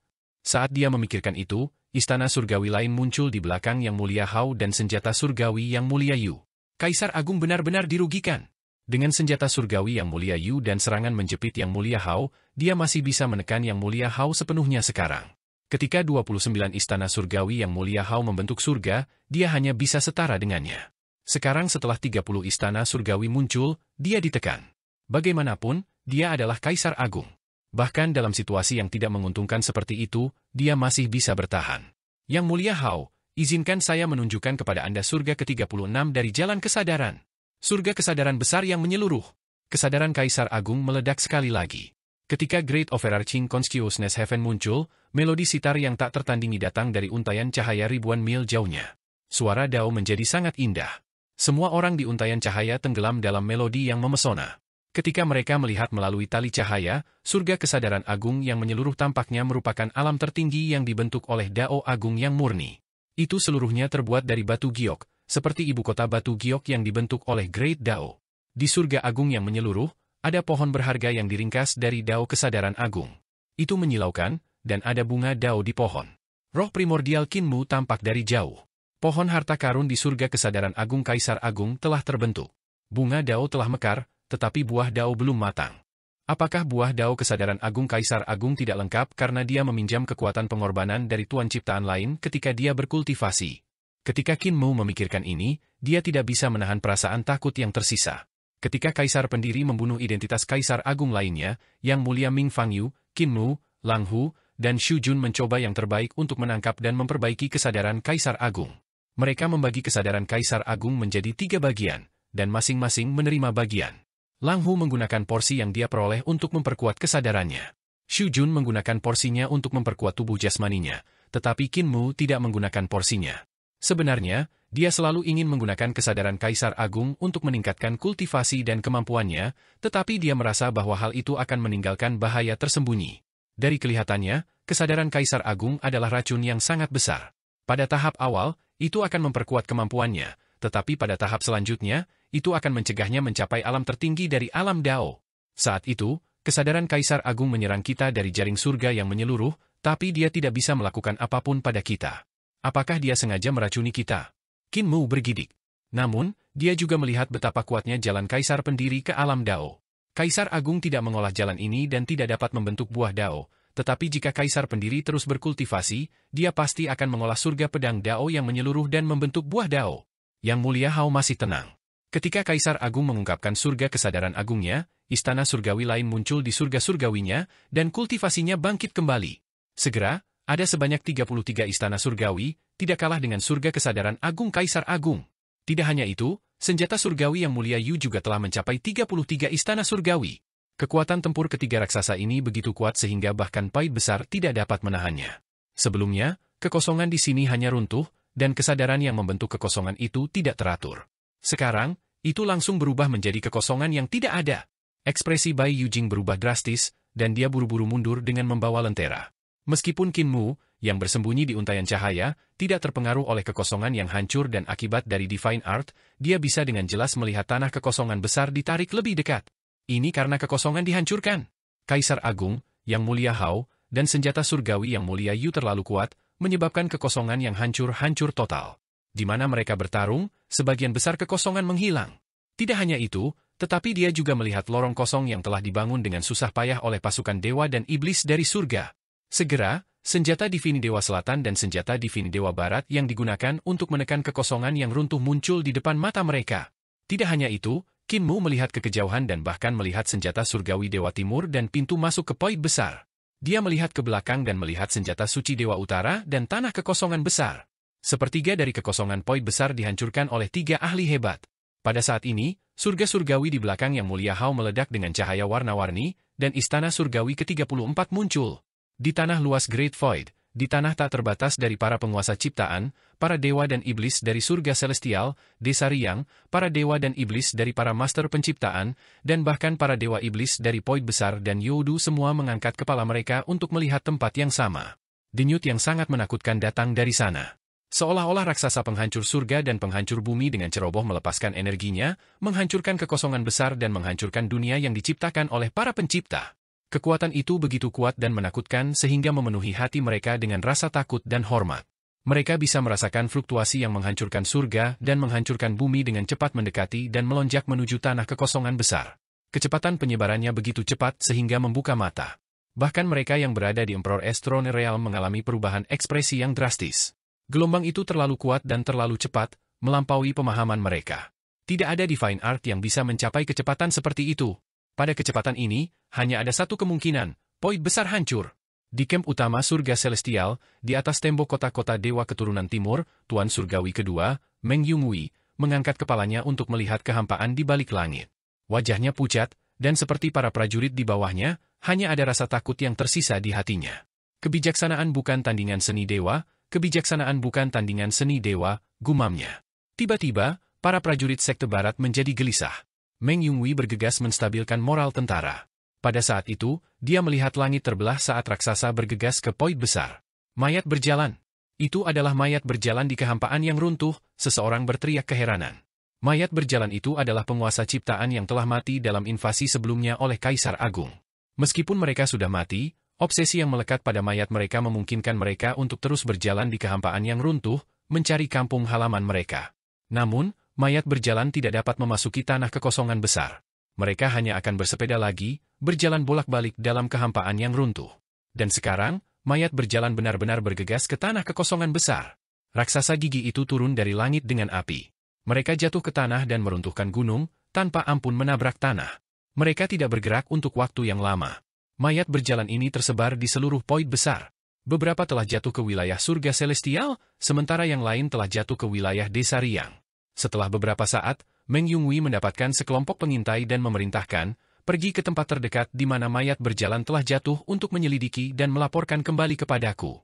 Saat dia memikirkan itu, Istana Surgawi lain muncul di belakang Yang Mulia Hao dan senjata surgawi Yang Mulia Yu. Kaisar Agung benar-benar dirugikan. Dengan senjata surgawi Yang Mulia Yu dan serangan menjepit Yang Mulia Hao, dia masih bisa menekan Yang Mulia Hao sepenuhnya sekarang. Ketika 29 istana surgawi Yang Mulia Hao membentuk surga, dia hanya bisa setara dengannya. Sekarang setelah 30 istana surgawi muncul, dia ditekan. Bagaimanapun, dia adalah Kaisar Agung. Bahkan dalam situasi yang tidak menguntungkan seperti itu, dia masih bisa bertahan. Yang Mulia Hao, izinkan saya menunjukkan kepada Anda surga ke-36 dari jalan kesadaran. Surga kesadaran besar yang menyeluruh. Kesadaran Kaisar Agung meledak sekali lagi. Ketika Great Overarching Consciousness Heaven muncul, melodi sitar yang tak tertandingi datang dari untaian cahaya ribuan mil jauhnya. Suara Dao menjadi sangat indah. Semua orang di untaian cahaya tenggelam dalam melodi yang memesona. Ketika mereka melihat melalui tali cahaya, surga kesadaran agung yang menyeluruh tampaknya merupakan alam tertinggi yang dibentuk oleh Dao agung yang murni. Itu seluruhnya terbuat dari batu giok, seperti ibu kota batu giok yang dibentuk oleh Great Dao. Di surga agung yang menyeluruh, ada pohon berharga yang diringkas dari Dao kesadaran agung. Itu menyilaukan, dan ada bunga Dao di pohon. Roh primordial Qinmu tampak dari jauh. Pohon harta karun di surga kesadaran agung Kaisar Agung telah terbentuk. Bunga Dao telah mekar, tetapi buah Dao belum matang. Apakah buah Dao kesadaran agung Kaisar Agung tidak lengkap karena dia meminjam kekuatan pengorbanan dari Tuan Ciptaan lain ketika dia berkultivasi? Ketika Qinmu memikirkan ini, dia tidak bisa menahan perasaan takut yang tersisa. Ketika Kaisar Pendiri membunuh identitas Kaisar Agung lainnya, Yang Mulia Ming Fangyu, Qinmu, Lang Hu, dan Xu Jun mencoba yang terbaik untuk menangkap dan memperbaiki kesadaran Kaisar Agung. Mereka membagi kesadaran Kaisar Agung menjadi 3 bagian, dan masing-masing menerima bagian. Lang Hu menggunakan porsi yang dia peroleh untuk memperkuat kesadarannya. Xu Jun menggunakan porsinya untuk memperkuat tubuh jasmaninya, tetapi Qinmu tidak menggunakan porsinya. Sebenarnya, dia selalu ingin menggunakan kesadaran Kaisar Agung untuk meningkatkan kultivasi dan kemampuannya, tetapi dia merasa bahwa hal itu akan meninggalkan bahaya tersembunyi. Dari kelihatannya, kesadaran Kaisar Agung adalah racun yang sangat besar. Pada tahap awal, itu akan memperkuat kemampuannya, tetapi pada tahap selanjutnya, itu akan mencegahnya mencapai alam tertinggi dari alam Dao. Saat itu, kesadaran Kaisar Agung menyerang kita dari jaring surga yang menyeluruh, tapi dia tidak bisa melakukan apapun pada kita. Apakah dia sengaja meracuni kita? Qinmu bergidik. Namun, dia juga melihat betapa kuatnya jalan Kaisar Pendiri ke alam Dao. Kaisar Agung tidak mengolah jalan ini dan tidak dapat membentuk buah Dao, tetapi jika Kaisar Pendiri terus berkultivasi, dia pasti akan mengolah surga pedang Dao yang menyeluruh dan membentuk buah Dao. Yang Mulia Hao masih tenang. Ketika Kaisar Agung mengungkapkan surga kesadaran agungnya, istana surgawi lain muncul di surga surgawinya, dan kultivasinya bangkit kembali. Segera, ada sebanyak 33 istana surgawi, tidak kalah dengan surga kesadaran agung Kaisar Agung. Tidak hanya itu, senjata surgawi yang mulia Yu juga telah mencapai 33 istana surgawi. Kekuatan tempur ketiga raksasa ini begitu kuat sehingga bahkan Paid besar tidak dapat menahannya. Sebelumnya, kekosongan di sini hanya runtuh, dan kesadaran yang membentuk kekosongan itu tidak teratur. Sekarang, itu langsung berubah menjadi kekosongan yang tidak ada. Ekspresi Bai Yujing berubah drastis, dan dia buru-buru mundur dengan membawa lentera. Meskipun Qinmu, yang bersembunyi di untaian cahaya, tidak terpengaruh oleh kekosongan yang hancur dan akibat dari Divine Art, dia bisa dengan jelas melihat tanah kekosongan besar ditarik lebih dekat. Ini karena kekosongan dihancurkan. Kaisar Agung, Yang Mulia Hao, dan senjata surgawi Yang Mulia Yu terlalu kuat, menyebabkan kekosongan yang hancur total. Di mana mereka bertarung, sebagian besar kekosongan menghilang. Tidak hanya itu, tetapi dia juga melihat lorong kosong yang telah dibangun dengan susah payah oleh pasukan dewa dan iblis dari surga. Segera, senjata Divini Dewa Selatan dan senjata Divini Dewa Barat yang digunakan untuk menekan kekosongan yang runtuh muncul di depan mata mereka. Tidak hanya itu, Qinmu melihat ke kejauhan dan bahkan melihat senjata surgawi Dewa Timur dan pintu masuk ke Poid besar. Dia melihat ke belakang dan melihat senjata suci Dewa Utara dan tanah kekosongan besar. Sepertiga dari kekosongan Poid besar dihancurkan oleh 3 ahli hebat. Pada saat ini, surga surgawi di belakang Yang Mulia Hao meledak dengan cahaya warna-warni, dan istana surgawi ke-34 muncul. Di tanah luas Great Void, di tanah tak terbatas dari para penguasa ciptaan, para dewa dan iblis dari surga celestial, desa Riang, para dewa dan iblis dari para master penciptaan, dan bahkan para dewa iblis dari Poid besar dan Yodu semua mengangkat kepala mereka untuk melihat tempat yang sama. Denyut yang sangat menakutkan datang dari sana. Seolah-olah raksasa penghancur surga dan penghancur bumi dengan ceroboh melepaskan energinya, menghancurkan kekosongan besar dan menghancurkan dunia yang diciptakan oleh para pencipta. Kekuatan itu begitu kuat dan menakutkan sehingga memenuhi hati mereka dengan rasa takut dan hormat. Mereka bisa merasakan fluktuasi yang menghancurkan surga dan menghancurkan bumi dengan cepat mendekati dan melonjak menuju tanah kekosongan besar. Kecepatan penyebarannya begitu cepat sehingga membuka mata. Bahkan mereka yang berada di Emperor Estrone Realm mengalami perubahan ekspresi yang drastis. Gelombang itu terlalu kuat dan terlalu cepat, melampaui pemahaman mereka. Tidak ada Divine Art yang bisa mencapai kecepatan seperti itu. Pada kecepatan ini, hanya ada satu kemungkinan, Poid besar hancur. Di kamp utama surga celestial, di atas tembok kota-kota dewa keturunan timur, Tuan Surgawi kedua, Meng Yungwei, mengangkat kepalanya untuk melihat kehampaan di balik langit. Wajahnya pucat, dan seperti para prajurit di bawahnya, hanya ada rasa takut yang tersisa di hatinya. Kebijaksanaan bukan tandingan seni dewa, kebijaksanaan bukan tandingan seni dewa, gumamnya. Tiba-tiba, para prajurit sekte barat menjadi gelisah. Meng Yunhui bergegas menstabilkan moral tentara. Pada saat itu, dia melihat langit terbelah saat raksasa bergegas ke poin besar. Mayat berjalan. Itu adalah mayat berjalan di kehampaan yang runtuh, seseorang berteriak keheranan. Mayat berjalan itu adalah penguasa ciptaan yang telah mati dalam invasi sebelumnya oleh Kaisar Agung. Meskipun mereka sudah mati, obsesi yang melekat pada mayat mereka memungkinkan mereka untuk terus berjalan di kehampaan yang runtuh, mencari kampung halaman mereka. Namun, mayat berjalan tidak dapat memasuki tanah kekosongan besar. Mereka hanya akan bersepeda lagi, berjalan bolak-balik dalam kehampaan yang runtuh. Dan sekarang, mayat berjalan benar-benar bergegas ke tanah kekosongan besar. Raksasa gigi itu turun dari langit dengan api. Mereka jatuh ke tanah dan meruntuhkan gunung, tanpa ampun menabrak tanah. Mereka tidak bergerak untuk waktu yang lama. Mayat berjalan ini tersebar di seluruh poin besar. Beberapa telah jatuh ke wilayah surga celestial, sementara yang lain telah jatuh ke wilayah desa Riang. Setelah beberapa saat, Meng Yunhui mendapatkan sekelompok pengintai dan memerintahkan, pergi ke tempat terdekat di mana mayat berjalan telah jatuh untuk menyelidiki dan melaporkan kembali kepadaku.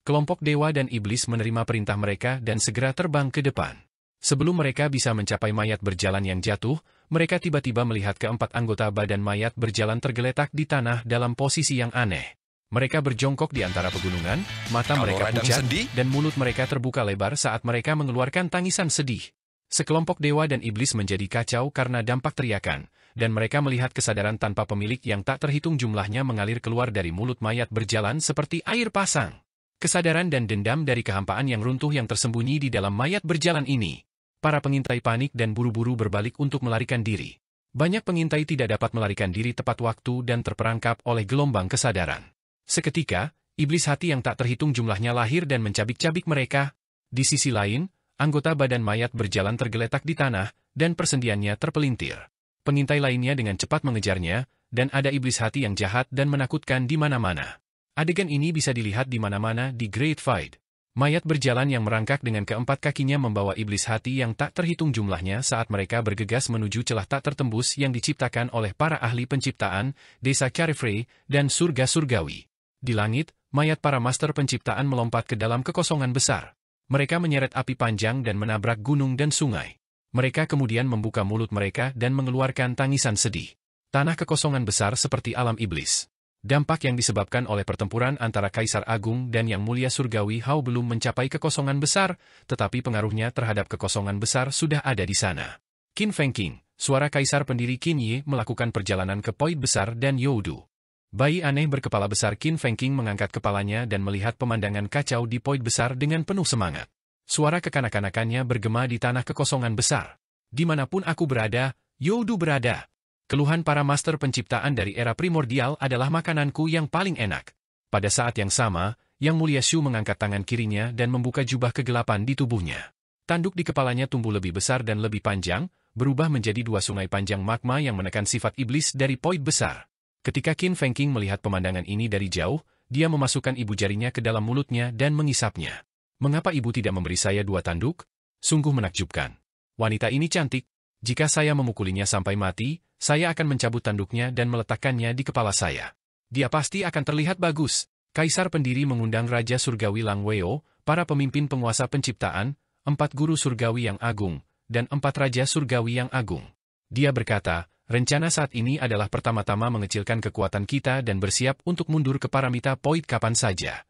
Kelompok dewa dan iblis menerima perintah mereka dan segera terbang ke depan. Sebelum mereka bisa mencapai mayat berjalan yang jatuh, mereka tiba-tiba melihat keempat anggota badan mayat berjalan tergeletak di tanah dalam posisi yang aneh. Mereka berjongkok di antara pegunungan, mata mereka pucat, dan mulut mereka terbuka lebar saat mereka mengeluarkan tangisan sedih. Sekelompok dewa dan iblis menjadi kacau karena dampak teriakan, dan mereka melihat kesadaran tanpa pemilik yang tak terhitung jumlahnya mengalir keluar dari mulut mayat berjalan seperti air pasang. Kesadaran dan dendam dari kehampaan yang runtuh yang tersembunyi di dalam mayat berjalan ini. Para pengintai panik dan buru-buru berbalik untuk melarikan diri. Banyak pengintai tidak dapat melarikan diri tepat waktu dan terperangkap oleh gelombang kesadaran. Seketika, iblis hati yang tak terhitung jumlahnya lahir dan mencabik-cabik mereka. Di sisi lain, anggota badan mayat berjalan tergeletak di tanah, dan persendiannya terpelintir. Pengintai lainnya dengan cepat mengejarnya, dan ada iblis hati yang jahat dan menakutkan di mana-mana. Adegan ini bisa dilihat di mana-mana di Great Fight. Mayat berjalan yang merangkak dengan keempat kakinya membawa iblis hati yang tak terhitung jumlahnya saat mereka bergegas menuju celah tak tertembus yang diciptakan oleh para ahli penciptaan, desa Carefrey, dan surga surgawi. Di langit, mayat para master penciptaan melompat ke dalam kekosongan besar. Mereka menyeret api panjang dan menabrak gunung dan sungai. Mereka kemudian membuka mulut mereka dan mengeluarkan tangisan sedih. Tanah kekosongan besar seperti alam iblis. Dampak yang disebabkan oleh pertempuran antara Kaisar Agung dan Yang Mulia Surgawi Hao belum mencapai kekosongan besar, tetapi pengaruhnya terhadap kekosongan besar sudah ada di sana. Qin Fengqing, suara Kaisar pendiri Qin Yi melakukan perjalanan ke poin besar dan Youdu. Bayi aneh berkepala besar Qin Fengqing mengangkat kepalanya dan melihat pemandangan kacau di poin besar dengan penuh semangat. Suara kekanak-kanakannya bergema di tanah kekosongan besar. Dimanapun aku berada, Youdu berada. Keluhan para master penciptaan dari era primordial adalah makananku yang paling enak. Pada saat yang sama, Yang Mulia Shu mengangkat tangan kirinya dan membuka jubah kegelapan di tubuhnya. Tanduk di kepalanya tumbuh lebih besar dan lebih panjang, berubah menjadi dua sungai panjang magma yang menekan sifat iblis dari poin besar. Ketika Qin Fengqing melihat pemandangan ini dari jauh, dia memasukkan ibu jarinya ke dalam mulutnya dan mengisapnya. Mengapa ibu tidak memberi saya dua tanduk? Sungguh menakjubkan. Wanita ini cantik. Jika saya memukulinya sampai mati, saya akan mencabut tanduknya dan meletakkannya di kepala saya. Dia pasti akan terlihat bagus. Kaisar pendiri mengundang Raja Surgawi Lang Weo, para pemimpin penguasa penciptaan, 4 guru surgawi yang agung, dan 4 raja surgawi yang agung. Dia berkata, rencana saat ini adalah pertama-tama mengecilkan kekuatan kita dan bersiap untuk mundur ke Paramita Point kapan saja.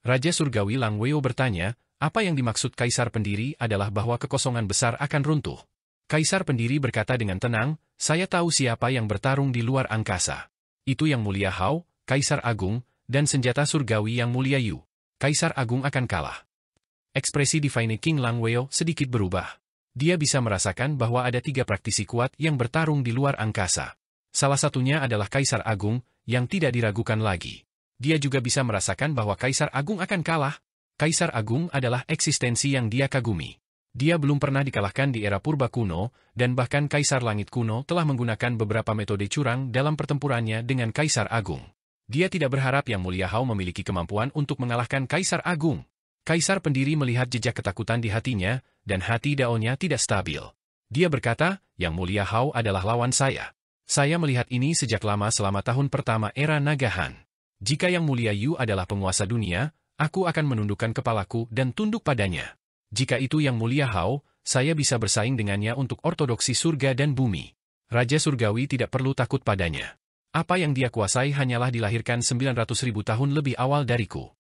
Raja Surgawi Lang Weo bertanya, apa yang dimaksud Kaisar pendiri adalah bahwa kekosongan besar akan runtuh. Kaisar pendiri berkata dengan tenang, saya tahu siapa yang bertarung di luar angkasa. Itu Yang Mulia Hao, Kaisar Agung, dan senjata surgawi Yang Mulia Yu. Kaisar Agung akan kalah. Ekspresi Divine King Lang Weo sedikit berubah. Dia bisa merasakan bahwa ada 3 praktisi kuat yang bertarung di luar angkasa. Salah satunya adalah Kaisar Agung, yang tidak diragukan lagi. Dia juga bisa merasakan bahwa Kaisar Agung akan kalah. Kaisar Agung adalah eksistensi yang dia kagumi. Dia belum pernah dikalahkan di era purba kuno, dan bahkan Kaisar Langit kuno telah menggunakan beberapa metode curang dalam pertempurannya dengan Kaisar Agung. Dia tidak berharap Yang Mulia Hao memiliki kemampuan untuk mengalahkan Kaisar Agung. Kaisar pendiri melihat jejak ketakutan di hatinya, dan hati daunnya tidak stabil. Dia berkata, Yang Mulia Hao adalah lawan saya. Saya melihat ini sejak lama selama tahun pertama era Naga Han. Jika Yang Mulia Yu adalah penguasa dunia, aku akan menundukkan kepalaku dan tunduk padanya. Jika itu Yang Mulia Hao, saya bisa bersaing dengannya untuk ortodoksi surga dan bumi. Raja Surgawi tidak perlu takut padanya. Apa yang dia kuasai hanyalah dilahirkan 900.000 tahun lebih awal dariku.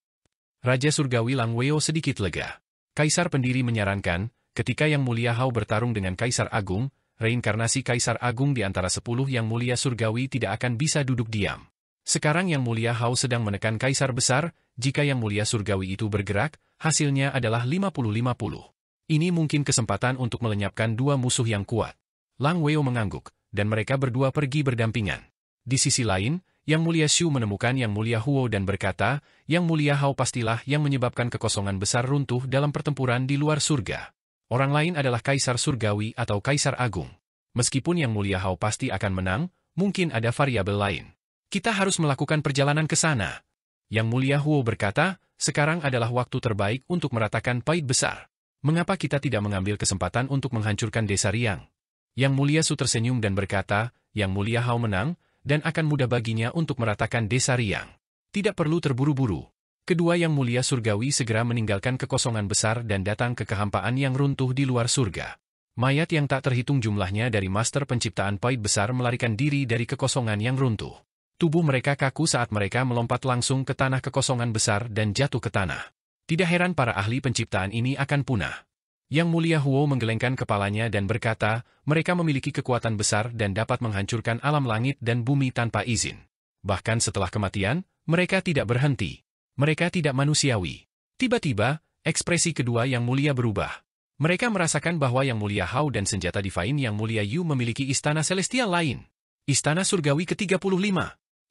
Raja Surgawi Lang Weo sedikit lega. Kaisar pendiri menyarankan, ketika Yang Mulia Hao bertarung dengan Kaisar Agung, reinkarnasi Kaisar Agung di antara 10 Yang Mulia Surgawi tidak akan bisa duduk diam. Sekarang Yang Mulia Hao sedang menekan Kaisar Besar, jika Yang Mulia Surgawi itu bergerak, hasilnya adalah 50-50. Ini mungkin kesempatan untuk melenyapkan dua musuh yang kuat. Lang Weo mengangguk, dan mereka berdua pergi berdampingan. Di sisi lain, Yang Mulia Shu menemukan Yang Mulia Huo dan berkata, Yang Mulia Hao pastilah yang menyebabkan kekosongan besar runtuh dalam pertempuran di luar surga. Orang lain adalah Kaisar Surgawi atau Kaisar Agung. Meskipun Yang Mulia Hao pasti akan menang, mungkin ada variabel lain. Kita harus melakukan perjalanan ke sana. Yang Mulia Huo berkata, sekarang adalah waktu terbaik untuk meratakan pahit besar. Mengapa kita tidak mengambil kesempatan untuk menghancurkan desa Riang? Yang Mulia Su tersenyum dan berkata, Yang Mulia Hao menang, dan akan mudah baginya untuk meratakan desa Riang. Tidak perlu terburu-buru. Kedua Yang Mulia Surgawi segera meninggalkan kekosongan besar dan datang ke kehampaan yang runtuh di luar surga. Mayat yang tak terhitung jumlahnya dari Master Penciptaan Pahit Besar melarikan diri dari kekosongan yang runtuh. Tubuh mereka kaku saat mereka melompat langsung ke tanah kekosongan besar dan jatuh ke tanah. Tidak heran para ahli penciptaan ini akan punah. Yang Mulia Huo menggelengkan kepalanya dan berkata, mereka memiliki kekuatan besar dan dapat menghancurkan alam langit dan bumi tanpa izin. Bahkan setelah kematian, mereka tidak berhenti. Mereka tidak manusiawi. Tiba-tiba, ekspresi kedua Yang Mulia berubah. Mereka merasakan bahwa Yang Mulia Hao dan senjata divine Yang Mulia Yu memiliki istana celestial lain. Istana surgawi ke-35.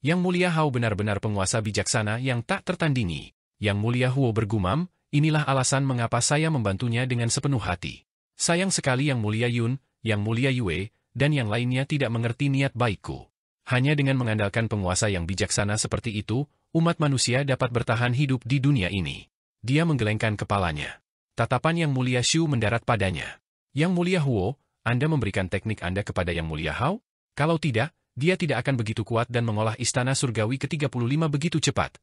Yang Mulia Hao benar-benar penguasa bijaksana yang tak tertandingi. Yang Mulia Huo bergumam, inilah alasan mengapa saya membantunya dengan sepenuh hati. Sayang sekali Yang Mulia Yun, Yang Mulia Yue, dan yang lainnya tidak mengerti niat baikku. Hanya dengan mengandalkan penguasa yang bijaksana seperti itu, umat manusia dapat bertahan hidup di dunia ini. Dia menggelengkan kepalanya. Tatapan Yang Mulia Shu mendarat padanya. Yang Mulia Huo, Anda memberikan teknik Anda kepada Yang Mulia Hao? Kalau tidak, dia tidak akan begitu kuat dan mengolah istana surgawi ke-35 begitu cepat.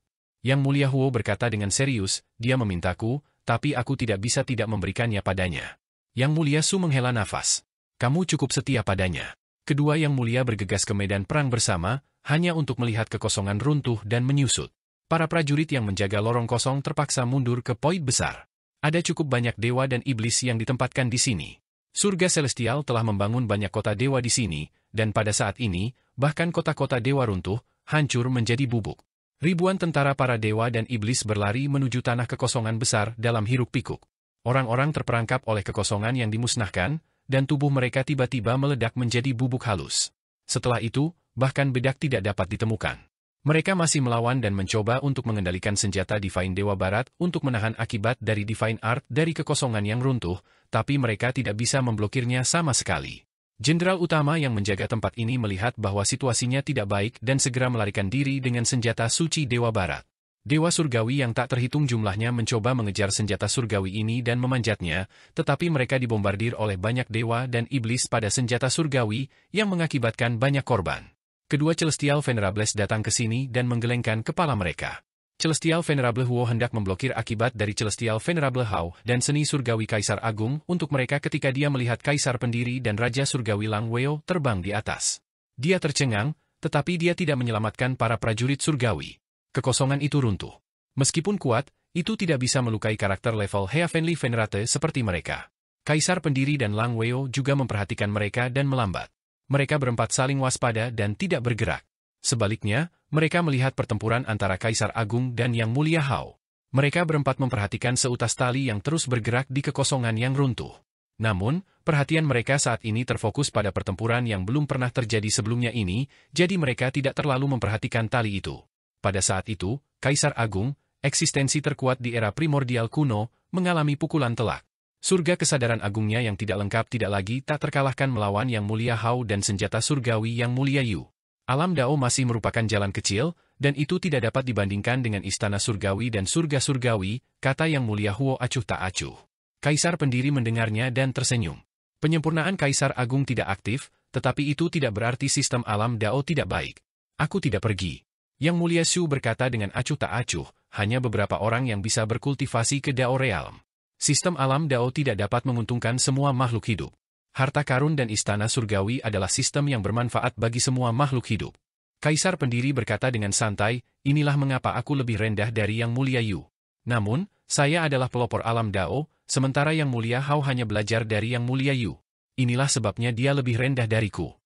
Yang Mulia Huo berkata dengan serius, dia memintaku, tapi aku tidak bisa tidak memberikannya padanya. Yang Mulia Su menghela nafas. Kamu cukup setia padanya. Kedua Yang Mulia bergegas ke medan perang bersama, hanya untuk melihat kekosongan runtuh dan menyusut. Para prajurit yang menjaga lorong kosong terpaksa mundur ke poin besar. Ada cukup banyak dewa dan iblis yang ditempatkan di sini. Surga Celestial telah membangun banyak kota dewa di sini, dan pada saat ini, bahkan kota-kota dewa runtuh, hancur menjadi bubuk. Ribuan tentara para dewa dan iblis berlari menuju tanah kekosongan besar dalam hiruk-pikuk. Orang-orang terperangkap oleh kekosongan yang dimusnahkan, dan tubuh mereka tiba-tiba meledak menjadi bubuk halus. Setelah itu, bahkan bedak tidak dapat ditemukan. Mereka masih melawan dan mencoba untuk mengendalikan senjata Divine Dewa Barat untuk menahan akibat dari Divine Art dari kekosongan yang runtuh, tapi mereka tidak bisa memblokirnya sama sekali. Jenderal utama yang menjaga tempat ini melihat bahwa situasinya tidak baik dan segera melarikan diri dengan senjata suci Dewa Barat. Dewa Surgawi yang tak terhitung jumlahnya mencoba mengejar senjata surgawi ini dan memanjatnya, tetapi mereka dibombardir oleh banyak dewa dan iblis pada senjata surgawi yang mengakibatkan banyak korban. Kedua Celestial Venerables datang ke sini dan menggelengkan kepala mereka. Celestial Venerable Huo hendak memblokir akibat dari Celestial Venerable Hao dan seni surgawi Kaisar Agung untuk mereka ketika dia melihat Kaisar Pendiri dan Raja Surgawi Lang Weo terbang di atas. Dia tercengang, tetapi dia tidak menyelamatkan para prajurit surgawi. Kekosongan itu runtuh. Meskipun kuat, itu tidak bisa melukai karakter level Heavenly Venerate seperti mereka. Kaisar Pendiri dan Lang Weo juga memperhatikan mereka dan melambat. Mereka berempat saling waspada dan tidak bergerak. Sebaliknya, mereka melihat pertempuran antara Kaisar Agung dan Yang Mulia Hao. Mereka berempat memperhatikan seutas tali yang terus bergerak di kekosongan yang runtuh. Namun, perhatian mereka saat ini terfokus pada pertempuran yang belum pernah terjadi sebelumnya ini, jadi mereka tidak terlalu memperhatikan tali itu. Pada saat itu, Kaisar Agung, eksistensi terkuat di era primordial kuno, mengalami pukulan telak. Surga kesadaran agungnya yang tidak lengkap tidak lagi tak terkalahkan melawan Yang Mulia Hao dan senjata surgawi Yang Mulia Yu. Alam Dao masih merupakan jalan kecil, dan itu tidak dapat dibandingkan dengan istana surgawi dan surga surgawi, kata Yang Mulia Huo acuh tak acuh. Kaisar Pendiri mendengarnya dan tersenyum. Penyempurnaan Kaisar Agung tidak aktif, tetapi itu tidak berarti sistem alam Dao tidak baik. Aku tidak pergi. Yang Mulia Shu berkata dengan acuh tak acuh, hanya beberapa orang yang bisa berkultivasi ke Dao Realm. Sistem alam Dao tidak dapat menguntungkan semua makhluk hidup. Harta karun dan istana surgawi adalah sistem yang bermanfaat bagi semua makhluk hidup. Kaisar pendiri berkata dengan santai, inilah mengapa aku lebih rendah dari Yang Mulia Yu. Namun, saya adalah pelopor alam Dao, sementara Yang Mulia Hao hanya belajar dari Yang Mulia Yu. Inilah sebabnya dia lebih rendah dariku.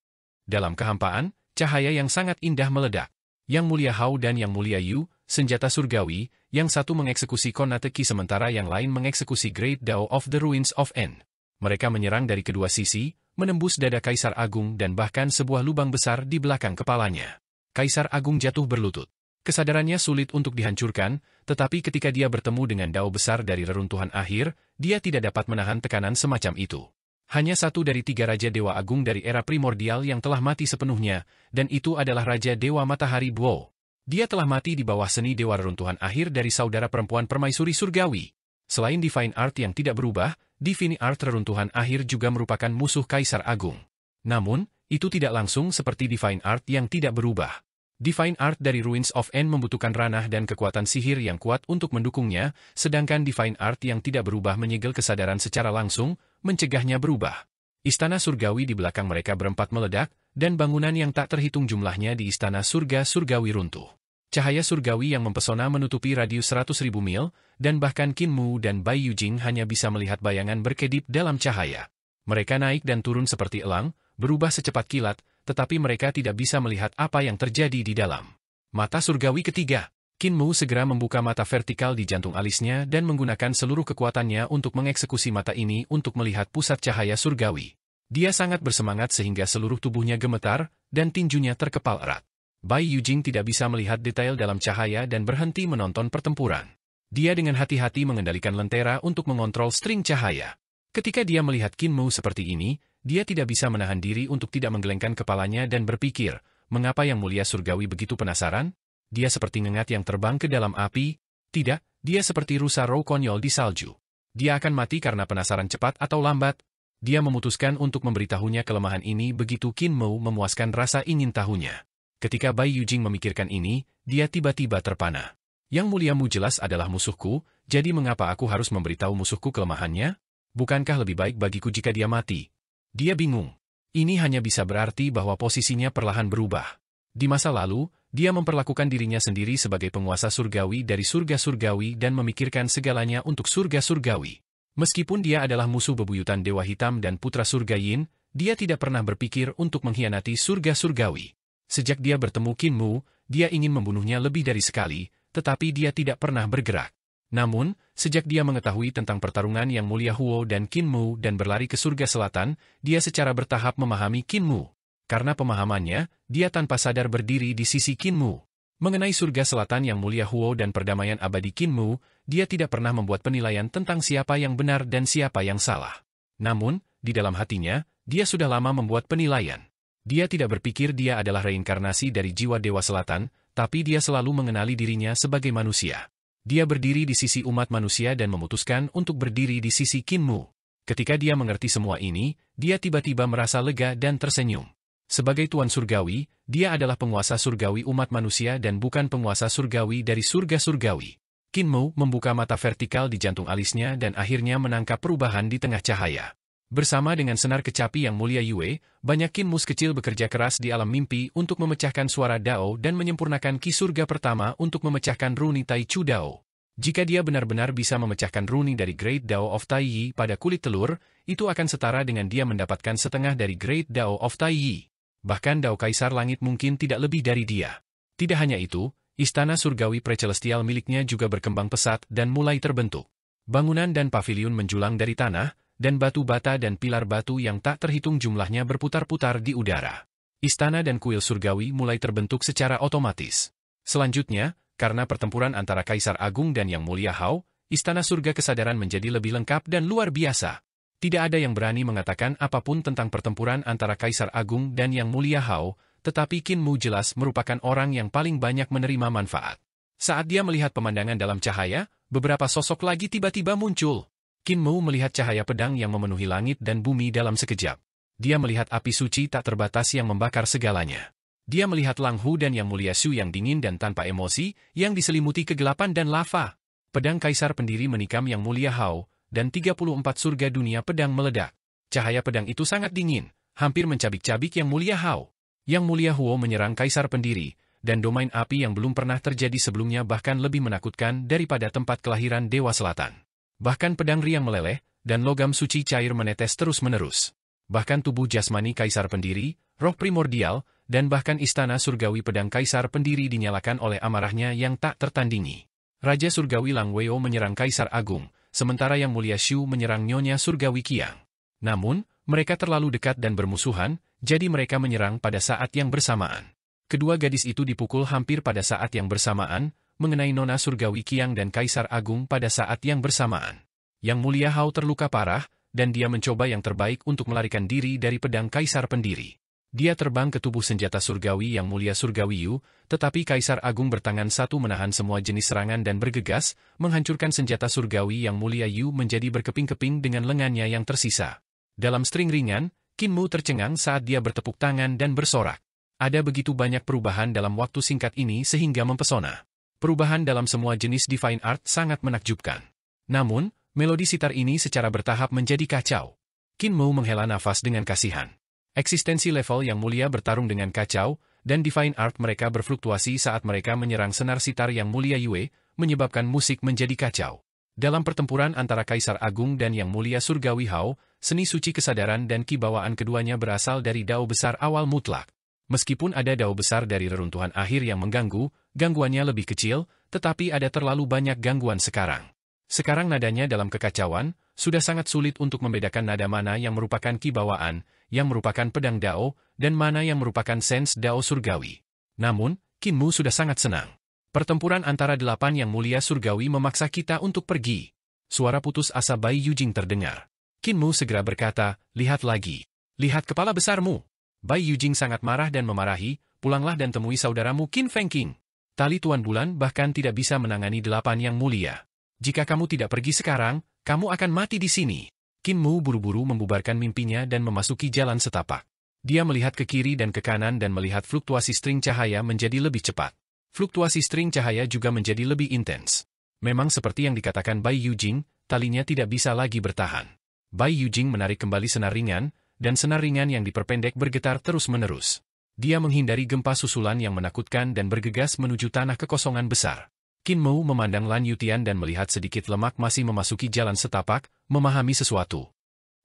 Dalam kehampaan, cahaya yang sangat indah meledak. Yang Mulia Hao dan Yang Mulia Yu, senjata surgawi, yang satu mengeksekusi Konateki sementara yang lain mengeksekusi Great Dao of the Ruins of N. Mereka menyerang dari kedua sisi, menembus dada Kaisar Agung dan bahkan sebuah lubang besar di belakang kepalanya. Kaisar Agung jatuh berlutut. Kesadarannya sulit untuk dihancurkan, tetapi ketika dia bertemu dengan Dao besar dari reruntuhan akhir, dia tidak dapat menahan tekanan semacam itu. Hanya satu dari 3 Raja Dewa Agung dari era primordial yang telah mati sepenuhnya, dan itu adalah Raja Dewa Matahari Buo. Dia telah mati di bawah seni Dewa Reruntuhan Akhir dari saudara perempuan permaisuri surgawi. Selain Divine Art yang tidak berubah, Divine Art Reruntuhan Akhir juga merupakan musuh Kaisar Agung. Namun, itu tidak langsung seperti Divine Art yang tidak berubah. Divine Art dari Ruins of N membutuhkan ranah dan kekuatan sihir yang kuat untuk mendukungnya, sedangkan Divine Art yang tidak berubah menyegel kesadaran secara langsung, mencegahnya berubah. Istana surgawi di belakang mereka berempat meledak, dan bangunan yang tak terhitung jumlahnya di Istana Surga Surgawi runtuh. Cahaya surgawi yang mempesona menutupi radius 100.000 mil, dan bahkan Qin Mu dan Bai Yujing hanya bisa melihat bayangan berkedip dalam cahaya. Mereka naik dan turun seperti elang, berubah secepat kilat, tetapi mereka tidak bisa melihat apa yang terjadi di dalam. Mata surgawi ketiga. Qin Mu segera membuka mata vertikal di jantung alisnya dan menggunakan seluruh kekuatannya untuk mengeksekusi mata ini untuk melihat pusat cahaya surgawi. Dia sangat bersemangat sehingga seluruh tubuhnya gemetar, dan tinjunya terkepal erat. Bai Yujing tidak bisa melihat detail dalam cahaya dan berhenti menonton pertempuran. Dia dengan hati-hati mengendalikan lentera untuk mengontrol string cahaya. Ketika dia melihat Qin Mu seperti ini, dia tidak bisa menahan diri untuk tidak menggelengkan kepalanya dan berpikir, mengapa Yang Mulia Surgawi begitu penasaran? Dia seperti ngengat yang terbang ke dalam api. Tidak, dia seperti rusa roh konyol di salju. Dia akan mati karena penasaran cepat atau lambat. Dia memutuskan untuk memberitahunya kelemahan ini begitu Qin Mu memuaskan rasa ingin tahunya. Ketika Bai Yujing memikirkan ini, dia tiba-tiba terpana. Yang Mulia Mu jelas adalah musuhku, jadi mengapa aku harus memberitahu musuhku kelemahannya? Bukankah lebih baik bagiku jika dia mati? Dia bingung. Ini hanya bisa berarti bahwa posisinya perlahan berubah. Di masa lalu, dia memperlakukan dirinya sendiri sebagai penguasa surgawi dari surga surgawi dan memikirkan segalanya untuk surga surgawi. Meskipun dia adalah musuh bebuyutan Dewa Hitam dan Putra Surga Yin, dia tidak pernah berpikir untuk mengkhianati surga surgawi. Sejak dia bertemu Qin Mu, dia ingin membunuhnya lebih dari sekali, tetapi dia tidak pernah bergerak. Namun, sejak dia mengetahui tentang pertarungan Yang Mulia Huo dan Qin Mu dan berlari ke surga selatan, dia secara bertahap memahami Qin Mu. Karena pemahamannya, dia tanpa sadar berdiri di sisi Qin Mu. Mengenai surga selatan Yang Mulia Huo dan perdamaian abadi Qin Mu, dia tidak pernah membuat penilaian tentang siapa yang benar dan siapa yang salah. Namun, di dalam hatinya, dia sudah lama membuat penilaian. Dia tidak berpikir dia adalah reinkarnasi dari jiwa Dewa Selatan, tapi dia selalu mengenali dirinya sebagai manusia. Dia berdiri di sisi umat manusia dan memutuskan untuk berdiri di sisi Qin Mu. Ketika dia mengerti semua ini, dia tiba-tiba merasa lega dan tersenyum. Sebagai Tuan Surgawi, dia adalah penguasa surgawi umat manusia dan bukan penguasa surgawi dari surga surgawi. Qin Mu membuka mata vertikal di jantung alisnya dan akhirnya menangkap perubahan di tengah cahaya. Bersama dengan senar kecapi Yang Mulia Yue, banyak Qin Mus kecil bekerja keras di alam mimpi untuk memecahkan suara Dao dan menyempurnakan Ki Surga pertama untuk memecahkan runi Tai Chu Dao. Jika dia benar-benar bisa memecahkan runi dari Great Dao of Tai Yi pada kulit telur, itu akan setara dengan dia mendapatkan setengah dari Great Dao of Tai Yi. Bahkan Dao Kaisar Langit mungkin tidak lebih dari dia. Tidak hanya itu, istana surgawi precelestial miliknya juga berkembang pesat dan mulai terbentuk. Bangunan dan paviliun menjulang dari tanah, dan batu bata dan pilar batu yang tak terhitung jumlahnya berputar-putar di udara. Istana dan kuil surgawi mulai terbentuk secara otomatis. Selanjutnya, karena pertempuran antara Kaisar Agung dan Yang Mulia Hao, Istana Surga Kesadaran menjadi lebih lengkap dan luar biasa. Tidak ada yang berani mengatakan apapun tentang pertempuran antara Kaisar Agung dan Yang Mulia Hao, tetapi Qin Mu jelas merupakan orang yang paling banyak menerima manfaat. Saat dia melihat pemandangan dalam cahaya, beberapa sosok lagi tiba-tiba muncul. Qin Mu melihat cahaya pedang yang memenuhi langit dan bumi dalam sekejap. Dia melihat api suci tak terbatas yang membakar segalanya. Dia melihat Lang Hu dan Yang Mulia Shu yang dingin dan tanpa emosi, yang diselimuti kegelapan dan lava. Pedang Kaisar Pendiri menikam Yang Mulia Hao, dan 34 surga dunia pedang meledak. Cahaya pedang itu sangat dingin, hampir mencabik-cabik Yang Mulia Hao. Yang Mulia Huo menyerang Kaisar Pendiri, dan domain api yang belum pernah terjadi sebelumnya bahkan lebih menakutkan daripada tempat kelahiran Dewa Selatan. Bahkan pedang riang meleleh, dan logam suci cair menetes terus-menerus. Bahkan tubuh jasmani Kaisar Pendiri, roh primordial, dan bahkan istana surgawi pedang Kaisar Pendiri dinyalakan oleh amarahnya yang tak tertandingi. Raja Surgawi Lang Weo menyerang Kaisar Agung, sementara Yang Mulia Shu menyerang Nyonya Surgawi Qiang. Namun, mereka terlalu dekat dan bermusuhan, jadi mereka menyerang pada saat yang bersamaan. Kedua gadis itu dipukul hampir pada saat yang bersamaan, mengenai Nona Surgawi Qiang dan Kaisar Agung pada saat yang bersamaan. Yang Mulia Hao terluka parah, dan dia mencoba yang terbaik untuk melarikan diri dari pedang Kaisar Pendiri. Dia terbang ke tubuh senjata surgawi Yang Mulia Surgawi Yu, tetapi Kaisar Agung bertangan satu menahan semua jenis serangan dan bergegas, menghancurkan senjata surgawi Yang Mulia Yu menjadi berkeping-keping dengan lengannya yang tersisa. Dalam string ringan, Qin Mu tercengang saat dia bertepuk tangan dan bersorak. Ada begitu banyak perubahan dalam waktu singkat ini sehingga mempesona. Perubahan dalam semua jenis Divine Art sangat menakjubkan. Namun, melodi sitar ini secara bertahap menjadi kacau. Qin Mu menghela nafas dengan kasihan. Eksistensi level Yang Mulia bertarung dengan kacau, dan Divine Art mereka berfluktuasi saat mereka menyerang senar sitar Yang Mulia Yue, menyebabkan musik menjadi kacau. Dalam pertempuran antara Kaisar Agung dan Yang Mulia Surgawi Hao, seni suci kesadaran dan kibawaan keduanya berasal dari dao besar awal mutlak. Meskipun ada dao besar dari reruntuhan akhir yang mengganggu, gangguannya lebih kecil, tetapi ada terlalu banyak gangguan sekarang. Sekarang nadanya dalam kekacauan, sudah sangat sulit untuk membedakan nada mana yang merupakan kibawaan, yang merupakan pedang dao, dan mana yang merupakan sense dao surgawi. Namun, Qin Mu sudah sangat senang. Pertempuran antara 8 Yang Mulia Surgawi memaksa kita untuk pergi. Suara putus asa Bai Yujing terdengar. Qin Mu segera berkata, lihat lagi. Lihat kepala besarmu. Bai Yujing sangat marah dan memarahi, pulanglah dan temui saudaramu Qin Fengqing. Tali Tuan Bulan bahkan tidak bisa menangani 8 Yang Mulia. Jika kamu tidak pergi sekarang, kamu akan mati di sini. Qin Mu buru-buru membubarkan mimpinya dan memasuki jalan setapak. Dia melihat ke kiri dan ke kanan dan melihat fluktuasi string cahaya menjadi lebih cepat. Fluktuasi string cahaya juga menjadi lebih intens. Memang seperti yang dikatakan Bai Yujing, talinya tidak bisa lagi bertahan. Bai Yujing menarik kembali senar ringan, dan senar ringan yang diperpendek bergetar terus-menerus. Dia menghindari gempa susulan yang menakutkan dan bergegas menuju tanah kekosongan besar. Qin Mu memandang Lan Yutian dan melihat sedikit lemak masih memasuki jalan setapak, memahami sesuatu.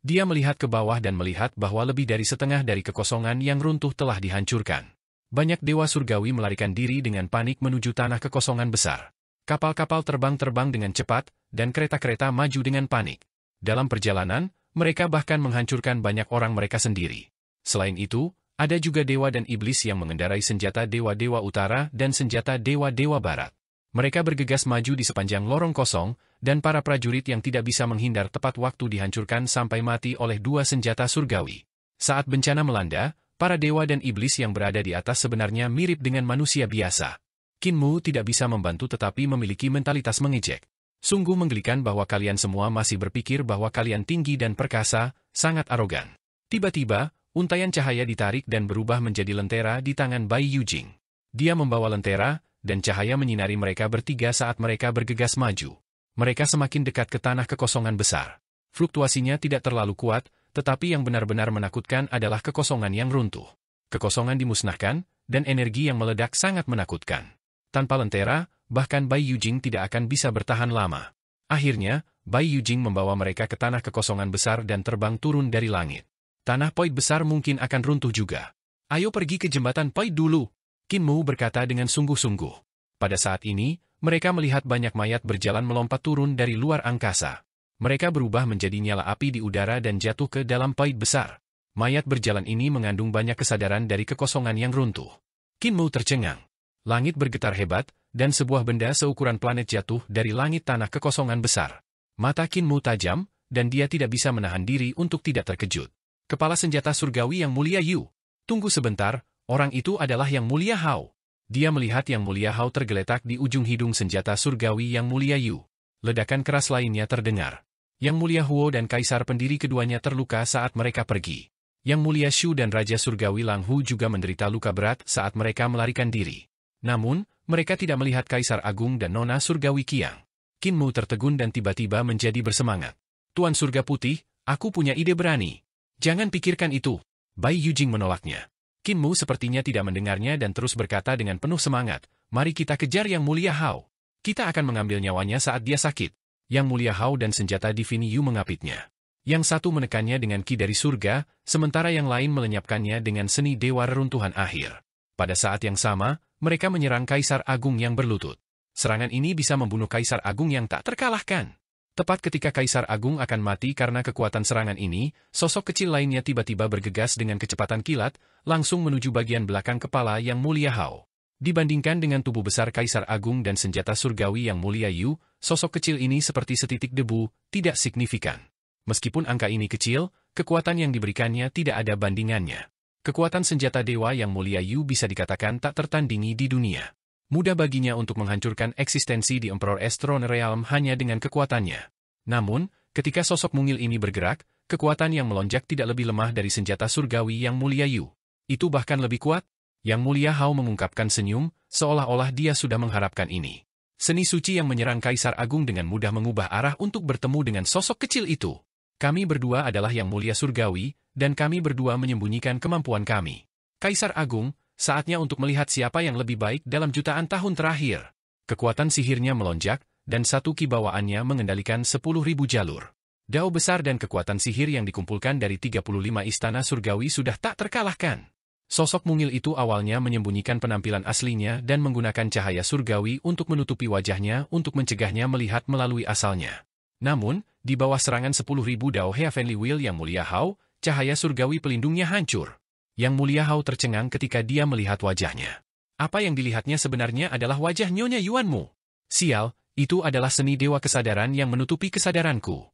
Dia melihat ke bawah dan melihat bahwa lebih dari setengah dari kekosongan yang runtuh telah dihancurkan. Banyak dewa surgawi melarikan diri dengan panik menuju tanah kekosongan besar. Kapal-kapal terbang dengan cepat, dan kereta-kereta maju dengan panik. Dalam perjalanan, mereka bahkan menghancurkan banyak orang mereka sendiri. Selain itu, ada juga dewa dan iblis yang mengendarai senjata dewa-dewa utara dan senjata dewa-dewa barat. Mereka bergegas maju di sepanjang lorong kosong, dan para prajurit yang tidak bisa menghindar tepat waktu dihancurkan sampai mati oleh 2 senjata surgawi. Saat bencana melanda, para dewa dan iblis yang berada di atas sebenarnya mirip dengan manusia biasa. Qin Mu tidak bisa membantu tetapi memiliki mentalitas mengejek. Sungguh menggelikan bahwa kalian semua masih berpikir bahwa kalian tinggi dan perkasa, sangat arogan. Tiba-tiba, untaian cahaya ditarik dan berubah menjadi lentera di tangan Bai Yujing. Dia membawa lentera, dan cahaya menyinari mereka bertiga saat mereka bergegas maju. Mereka semakin dekat ke tanah kekosongan besar. Fluktuasinya tidak terlalu kuat, tetapi yang benar-benar menakutkan adalah kekosongan yang runtuh. Kekosongan dimusnahkan, dan energi yang meledak sangat menakutkan. Tanpa lentera, bahkan Bai Yujing tidak akan bisa bertahan lama. Akhirnya, Bai Yujing membawa mereka ke tanah kekosongan besar dan terbang turun dari langit. Tanah Poid besar mungkin akan runtuh juga. Ayo pergi ke jembatan Poid dulu. Qin Mu berkata dengan sungguh-sungguh. Pada saat ini, mereka melihat banyak mayat berjalan melompat turun dari luar angkasa. Mereka berubah menjadi nyala api di udara dan jatuh ke dalam Poid besar. Mayat berjalan ini mengandung banyak kesadaran dari kekosongan yang runtuh. Qin Mu tercengang. Langit bergetar hebat, dan sebuah benda seukuran planet jatuh dari langit tanah kekosongan besar. Mata Qin Mu tajam, dan dia tidak bisa menahan diri untuk tidak terkejut. Kepala senjata surgawi Yang Mulia Yu. Tunggu sebentar. Orang itu adalah Yang Mulia Hao. Dia melihat Yang Mulia Hao tergeletak di ujung hidung senjata surgawi Yang Mulia Yu. Ledakan keras lainnya terdengar. Yang Mulia Huo dan Kaisar Pendiri keduanya terluka saat mereka pergi. Yang Mulia Shu dan Raja Surgawi Lang Hu juga menderita luka berat saat mereka melarikan diri. Namun, mereka tidak melihat Kaisar Agung dan Nona Surgawi Qiang. Qin Mu tertegun dan tiba-tiba menjadi bersemangat. Tuan Surga Putih, aku punya ide berani. Jangan pikirkan itu. Bai Yujing menolaknya. Qin Mu sepertinya tidak mendengarnya dan terus berkata dengan penuh semangat, mari kita kejar Yang Mulia Hao. Kita akan mengambil nyawanya saat dia sakit. Yang Mulia Hao dan senjata Divine Yu mengapitnya. Yang satu menekannya dengan ki dari surga, sementara yang lain melenyapkannya dengan seni dewa reruntuhan akhir. Pada saat yang sama, mereka menyerang Kaisar Agung yang berlutut. Serangan ini bisa membunuh Kaisar Agung yang tak terkalahkan. Tepat ketika Kaisar Agung akan mati karena kekuatan serangan ini, sosok kecil lainnya tiba-tiba bergegas dengan kecepatan kilat, langsung menuju bagian belakang kepala Yang Mulia Hao. Dibandingkan dengan tubuh besar Kaisar Agung dan senjata surgawi Yang Mulia Yu, sosok kecil ini seperti setitik debu, tidak signifikan. Meskipun angka ini kecil, kekuatan yang diberikannya tidak ada bandingannya. Kekuatan senjata dewa Yang Mulia Yu bisa dikatakan tak tertandingi di dunia. Mudah baginya untuk menghancurkan eksistensi di Emperor Throne Realm hanya dengan kekuatannya. Namun, ketika sosok mungil ini bergerak, kekuatan yang melonjak tidak lebih lemah dari senjata surgawi Yang Mulia Yu. Itu bahkan lebih kuat. Yang Mulia Hao mengungkapkan senyum, seolah-olah dia sudah mengharapkan ini. Seni suci yang menyerang Kaisar Agung dengan mudah mengubah arah untuk bertemu dengan sosok kecil itu. Kami berdua adalah Yang Mulia Surgawi, dan kami berdua menyembunyikan kemampuan kami. Kaisar Agung, saatnya untuk melihat siapa yang lebih baik dalam jutaan tahun terakhir. Kekuatan sihirnya melonjak, dan satu ki bawaannya mengendalikan 10.000 jalur. Dao besar dan kekuatan sihir yang dikumpulkan dari 35 istana surgawi sudah tak terkalahkan. Sosok mungil itu awalnya menyembunyikan penampilan aslinya dan menggunakan cahaya surgawi untuk menutupi wajahnya untuk mencegahnya melihat melalui asalnya. Namun, di bawah serangan 10.000 Dao Heavenly Will Yang Mulia Hao, cahaya surgawi pelindungnya hancur. Yang Mulia Hao tercengang ketika dia melihat wajahnya. Apa yang dilihatnya sebenarnya adalah wajah Nyonya Yuanmu. Sial, itu adalah seni dewa kesadaran yang menutupi kesadaranku.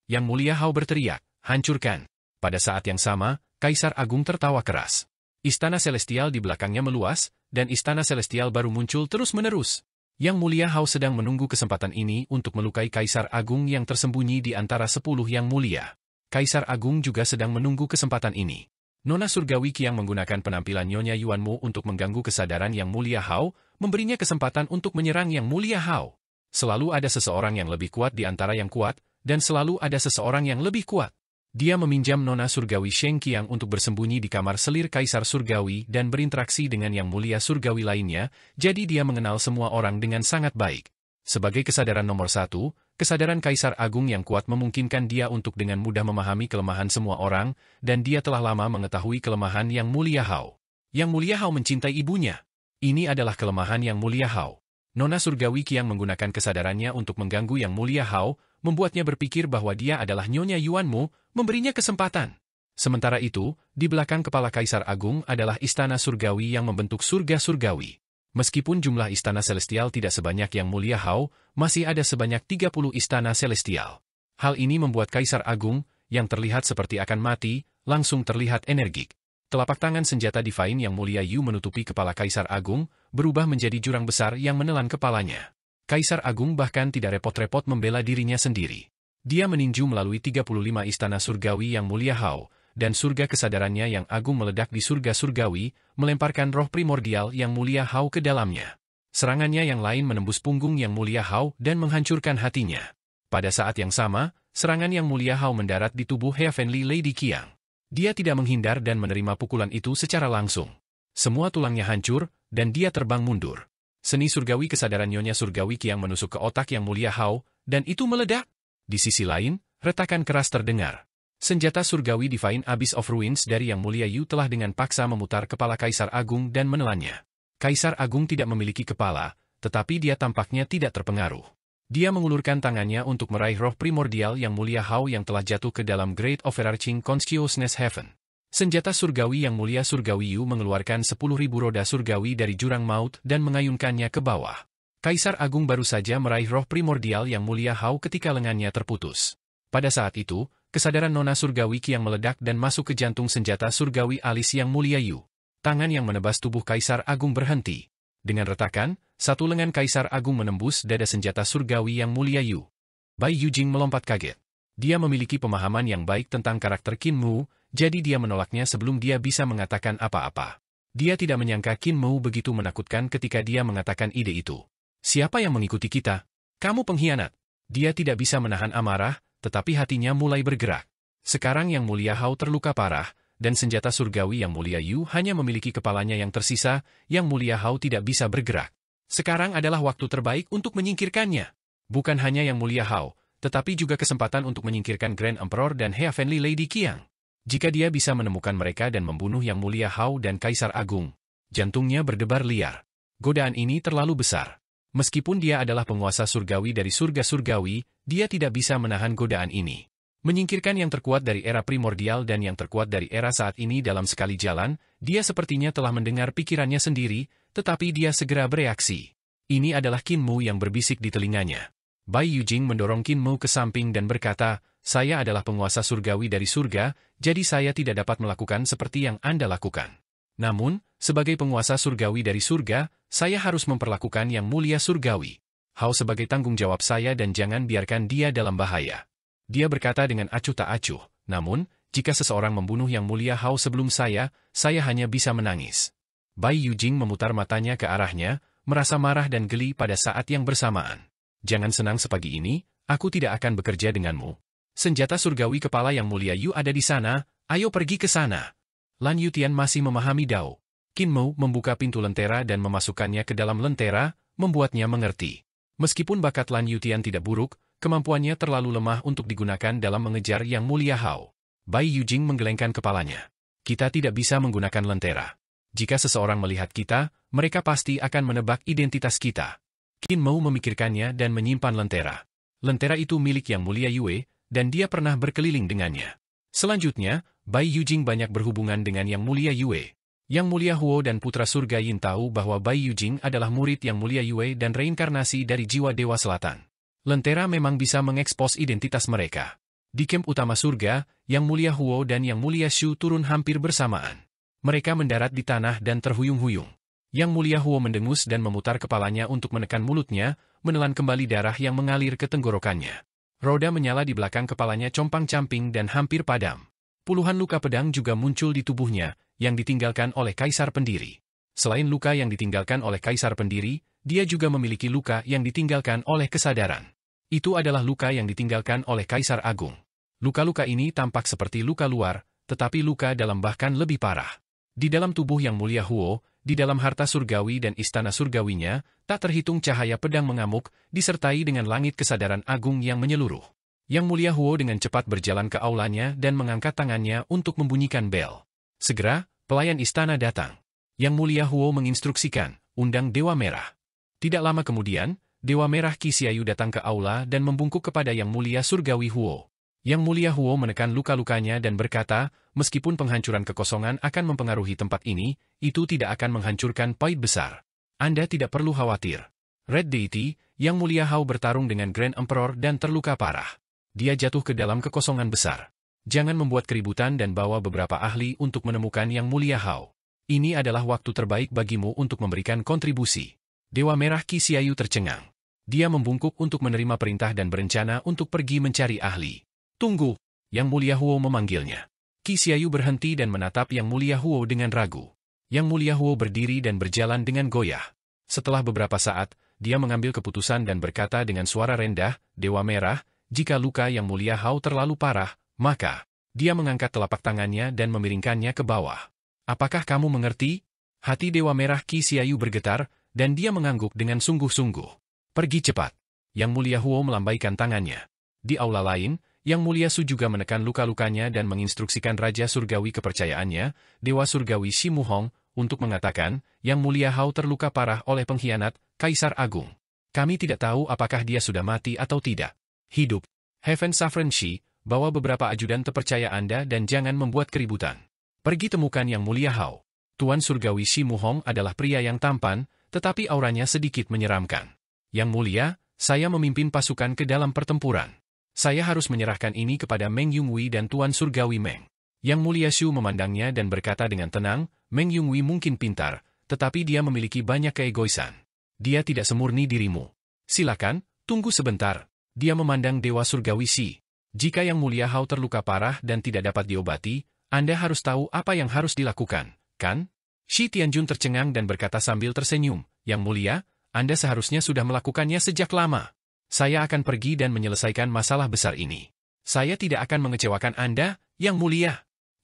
Yang Mulia Hao berteriak, hancurkan. Pada saat yang sama, Kaisar Agung tertawa keras. Istana Celestial di belakangnya meluas, dan Istana Celestial baru muncul terus-menerus. Yang Mulia Hao sedang menunggu kesempatan ini untuk melukai Kaisar Agung yang tersembunyi di antara 10 yang mulia. Kaisar Agung juga sedang menunggu kesempatan ini. Nona Surgawi Qiang menggunakan penampilan Nyonya Yuanmu untuk mengganggu kesadaran Yang Mulia Hao, memberinya kesempatan untuk menyerang Yang Mulia Hao. Selalu ada seseorang yang lebih kuat di antara yang kuat, dan selalu ada seseorang yang lebih kuat. Dia meminjam Nona Surgawi Sheng Qiang untuk bersembunyi di kamar selir Kaisar Surgawi dan berinteraksi dengan Yang Mulia Surgawi lainnya, jadi dia mengenal semua orang dengan sangat baik. Sebagai kesadaran nomor 1, kesadaran Kaisar Agung yang kuat memungkinkan dia untuk dengan mudah memahami kelemahan semua orang, dan dia telah lama mengetahui kelemahan Yang Mulia Hao. Yang Mulia Hao mencintai ibunya. Ini adalah kelemahan Yang Mulia Hao. Nona Surgawi Qiang menggunakan kesadarannya untuk mengganggu Yang Mulia Hao, membuatnya berpikir bahwa dia adalah Nyonya Yuanmu, memberinya kesempatan. Sementara itu, di belakang kepala Kaisar Agung adalah Istana Surgawi yang membentuk surga surgawi. Meskipun jumlah Istana Celestial tidak sebanyak Yang Mulia Hao, masih ada sebanyak 30 Istana Celestial. Hal ini membuat Kaisar Agung, yang terlihat seperti akan mati, langsung terlihat energik. Telapak tangan senjata Divine Yang Mulia Yu menutupi kepala Kaisar Agung, berubah menjadi jurang besar yang menelan kepalanya. Kaisar Agung bahkan tidak repot-repot membela dirinya sendiri. Dia meninju melalui 35 istana surgawi Yang Mulia Hao, dan surga kesadarannya yang agung meledak di surga surgawi, melemparkan roh primordial Yang Mulia Hao ke dalamnya. Serangannya yang lain menembus punggung Yang Mulia Hao dan menghancurkan hatinya. Pada saat yang sama, serangan Yang Mulia Hao mendarat di tubuh Heavenly Lady Qiang. Dia tidak menghindar dan menerima pukulan itu secara langsung. Semua tulangnya hancur, dan dia terbang mundur. Seni surgawi kesadaran Nyonya Surgawi Qiang menusuk ke otak Yang Mulia Hao, dan itu meledak. Di sisi lain, retakan keras terdengar. Senjata surgawi Divine Abyss of Ruins dari Yang Mulia Yu telah dengan paksa memutar kepala Kaisar Agung dan menelannya. Kaisar Agung tidak memiliki kepala, tetapi dia tampaknya tidak terpengaruh. Dia mengulurkan tangannya untuk meraih roh primordial Yang Mulia Hao yang telah jatuh ke dalam Great Overarching Consciousness Heaven. Senjata surgawi Yang Mulia Surgawi Yu mengeluarkan 10.000 roda surgawi dari jurang maut dan mengayunkannya ke bawah. Kaisar Agung baru saja meraih roh primordial Yang Mulia Hao ketika lengannya terputus. Pada saat itu, kesadaran Nona Surgawi Qiang meledak dan masuk ke jantung senjata surgawi alis Yang Mulia Yu. Tangan yang menebas tubuh Kaisar Agung berhenti. Dengan retakan, satu lengan Kaisar Agung menembus dada senjata surgawi Yang Mulia Yu. Bai Yujing melompat kaget. Dia memiliki pemahaman yang baik tentang karakter Qin Mu, Jadi dia menolaknya sebelum dia bisa mengatakan apa-apa. Dia tidak menyangka Qin Mou begitu menakutkan ketika dia mengatakan ide itu. Siapa yang mengikuti kita? Kamu pengkhianat. Dia tidak bisa menahan amarah, tetapi hatinya mulai bergerak. Sekarang Yang Mulia Hao terluka parah, dan senjata surgawi Yang Mulia Yu hanya memiliki kepalanya yang tersisa, Yang Mulia Hao tidak bisa bergerak. Sekarang adalah waktu terbaik untuk menyingkirkannya. Bukan hanya Yang Mulia Hao, tetapi juga kesempatan untuk menyingkirkan Grand Emperor dan Heavenly Lady Qiang. Jika dia bisa menemukan mereka dan membunuh Yang Mulia Hao dan Kaisar Agung, jantungnya berdebar liar. Godaan ini terlalu besar. Meskipun dia adalah penguasa surgawi dari surga surgawi, dia tidak bisa menahan godaan ini. Menyingkirkan yang terkuat dari era primordial dan yang terkuat dari era saat ini dalam sekali jalan, dia sepertinya telah mendengar pikirannya sendiri, tetapi dia segera bereaksi. Ini adalah Qin Mou yang berbisik di telinganya. Bai Yujing mendorong Qin Mou ke samping dan berkata, "Saya adalah penguasa surgawi dari surga, jadi saya tidak dapat melakukan seperti yang Anda lakukan. Namun, sebagai penguasa surgawi dari surga, saya harus memperlakukan Yang Mulia Surgawi. Hao sebagai tanggung jawab saya dan jangan biarkan dia dalam bahaya." Dia berkata dengan acuh tak acuh, "Namun, jika seseorang membunuh Yang Mulia Hao sebelum saya hanya bisa menangis." Bai Yujing memutar matanya ke arahnya, merasa marah dan geli pada saat yang bersamaan. "Jangan senang sepagi ini, aku tidak akan bekerja denganmu. Senjata surgawi kepala Yang Mulia Yu ada di sana, ayo pergi ke sana." Lan Yutian masih memahami Dao. Qin Mou membuka pintu lentera dan memasukkannya ke dalam lentera, membuatnya mengerti. Meskipun bakat Lan Yutian tidak buruk, kemampuannya terlalu lemah untuk digunakan dalam mengejar Yang Mulia Hao. Bai Yujing menggelengkan kepalanya. "Kita tidak bisa menggunakan lentera. Jika seseorang melihat kita, mereka pasti akan menebak identitas kita." Qin Mou memikirkannya dan menyimpan lentera. Lentera itu milik Yang Mulia Yue, dan dia pernah berkeliling dengannya. Selanjutnya, Bai Yujing banyak berhubungan dengan Yang Mulia Yue. Yang Mulia Huo dan Putra Surga Yin tahu bahwa Bai Yujing adalah murid Yang Mulia Yue dan reinkarnasi dari jiwa Dewa Selatan. Lentera memang bisa mengekspos identitas mereka. Di kamp utama surga, Yang Mulia Huo dan Yang Mulia Shu turun hampir bersamaan. Mereka mendarat di tanah dan terhuyung-huyung. Yang Mulia Huo mendengus dan memutar kepalanya untuk menekan mulutnya, menelan kembali darah yang mengalir ke tenggorokannya. Roda menyala di belakang kepalanya compang-camping dan hampir padam. Puluhan luka pedang juga muncul di tubuhnya, yang ditinggalkan oleh Kaisar Pendiri. Selain luka yang ditinggalkan oleh Kaisar Pendiri, dia juga memiliki luka yang ditinggalkan oleh kesadaran. Itu adalah luka yang ditinggalkan oleh Kaisar Agung. Luka-luka ini tampak seperti luka luar, tetapi luka dalam bahkan lebih parah. Di dalam tubuh Yang Mulia Huo, di dalam harta surgawi dan istana surgawinya, tak terhitung cahaya pedang mengamuk, disertai dengan langit kesadaran agung yang menyeluruh. Yang Mulia Huo dengan cepat berjalan ke aulanya dan mengangkat tangannya untuk membunyikan bel. Segera, pelayan istana datang. Yang Mulia Huo menginstruksikan, "Undang Dewa Merah." Tidak lama kemudian, Dewa Merah Qi Xiaoyu datang ke aula dan membungkuk kepada Yang Mulia Surgawi Huo. Yang Mulia Huo menekan luka-lukanya dan berkata, "Meskipun penghancuran kekosongan akan mempengaruhi tempat ini, itu tidak akan menghancurkan Paid besar. Anda tidak perlu khawatir." Red Deity, Yang Mulia Hao bertarung dengan Grand Emperor dan terluka parah. Dia jatuh ke dalam kekosongan besar. Jangan membuat keributan dan bawa beberapa ahli untuk menemukan Yang Mulia Hao. Ini adalah waktu terbaik bagimu untuk memberikan kontribusi. Dewa Merah Qi Xiaoyu tercengang. Dia membungkuk untuk menerima perintah dan berencana untuk pergi mencari ahli. "Tunggu!" Yang Mulia Huo memanggilnya. Qi Xiaoyu berhenti dan menatap Yang Mulia Huo dengan ragu. Yang Mulia Huo berdiri dan berjalan dengan goyah. Setelah beberapa saat, dia mengambil keputusan dan berkata dengan suara rendah, "Dewa Merah, jika luka Yang Mulia Hao terlalu parah, maka..." Dia mengangkat telapak tangannya dan memiringkannya ke bawah. "Apakah kamu mengerti?" Hati Dewa Merah Qi Xiaoyu bergetar, dan dia mengangguk dengan sungguh-sungguh. "Pergi cepat." Yang Mulia Huo melambaikan tangannya. Di aula lain, Yang Mulia Su juga menekan luka-lukanya dan menginstruksikan Raja Surgawi kepercayaannya, Dewa Surgawi Shi Muhong, untuk mengatakan, "Yang Mulia Hao terluka parah oleh pengkhianat, Kaisar Agung. Kami tidak tahu apakah dia sudah mati atau tidak. Hidup. Heaven Saffron Shi, bawa beberapa ajudan terpercaya Anda dan jangan membuat keributan. Pergi temukan Yang Mulia Hao." Tuan Surgawi Shi Muhong adalah pria yang tampan, tetapi auranya sedikit menyeramkan. "Yang Mulia, saya memimpin pasukan ke dalam pertempuran. Saya harus menyerahkan ini kepada Meng Yunghui dan Tuan Surgawi Meng." Yang Mulia Shu memandangnya dan berkata dengan tenang, "Meng Yunghui mungkin pintar, tetapi dia memiliki banyak keegoisan. Dia tidak semurni dirimu. Silakan, tunggu sebentar." Dia memandang Dewa Surgawi Shi. "Jika Yang Mulia Hao terluka parah dan tidak dapat diobati, Anda harus tahu apa yang harus dilakukan, kan? Shi Tianjun tercengang dan berkata sambil tersenyum, Yang Mulia, Anda seharusnya sudah melakukannya sejak lama. Saya akan pergi dan menyelesaikan masalah besar ini. Saya tidak akan mengecewakan Anda, Yang Mulia.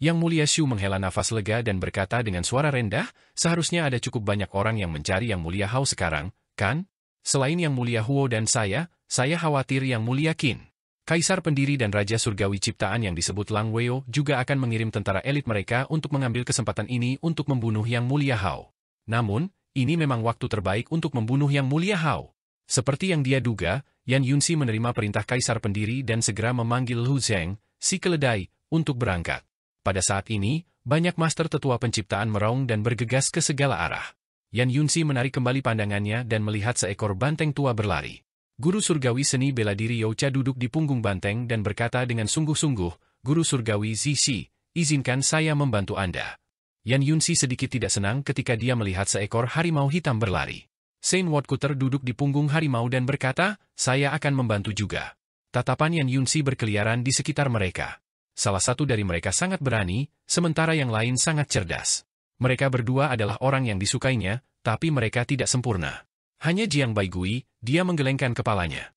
Yang Mulia Shu menghela nafas lega dan berkata dengan suara rendah, seharusnya ada cukup banyak orang yang mencari Yang Mulia Hao sekarang, kan? Selain Yang Mulia Huo dan saya khawatir Yang Mulia Qin. Kaisar pendiri dan Raja Surgawi ciptaan yang disebut Lang Weo juga akan mengirim tentara elit mereka untuk mengambil kesempatan ini untuk membunuh Yang Mulia Hao. Namun, ini memang waktu terbaik untuk membunuh Yang Mulia Hao. Seperti yang dia duga, Yan Yunxi menerima perintah Kaisar pendiri dan segera memanggil Hu Zheng, si keledai, untuk berangkat. Pada saat ini, banyak master tetua penciptaan meraung dan bergegas ke segala arah. Yan Yunxi menarik kembali pandangannya dan melihat seekor banteng tua berlari. Guru surgawi seni bela diri Youcha duduk di punggung banteng dan berkata dengan sungguh-sungguh, Guru surgawi Zishi, izinkan saya membantu Anda. Yan Yunxi sedikit tidak senang ketika dia melihat seekor harimau hitam berlari. Saint Woodcutter duduk di punggung harimau dan berkata, saya akan membantu juga. Tatapan Yan Yunxi berkeliaran di sekitar mereka. Salah satu dari mereka sangat berani, sementara yang lain sangat cerdas. Mereka berdua adalah orang yang disukainya, tapi mereka tidak sempurna. Hanya Jiang Baigui, dia menggelengkan kepalanya.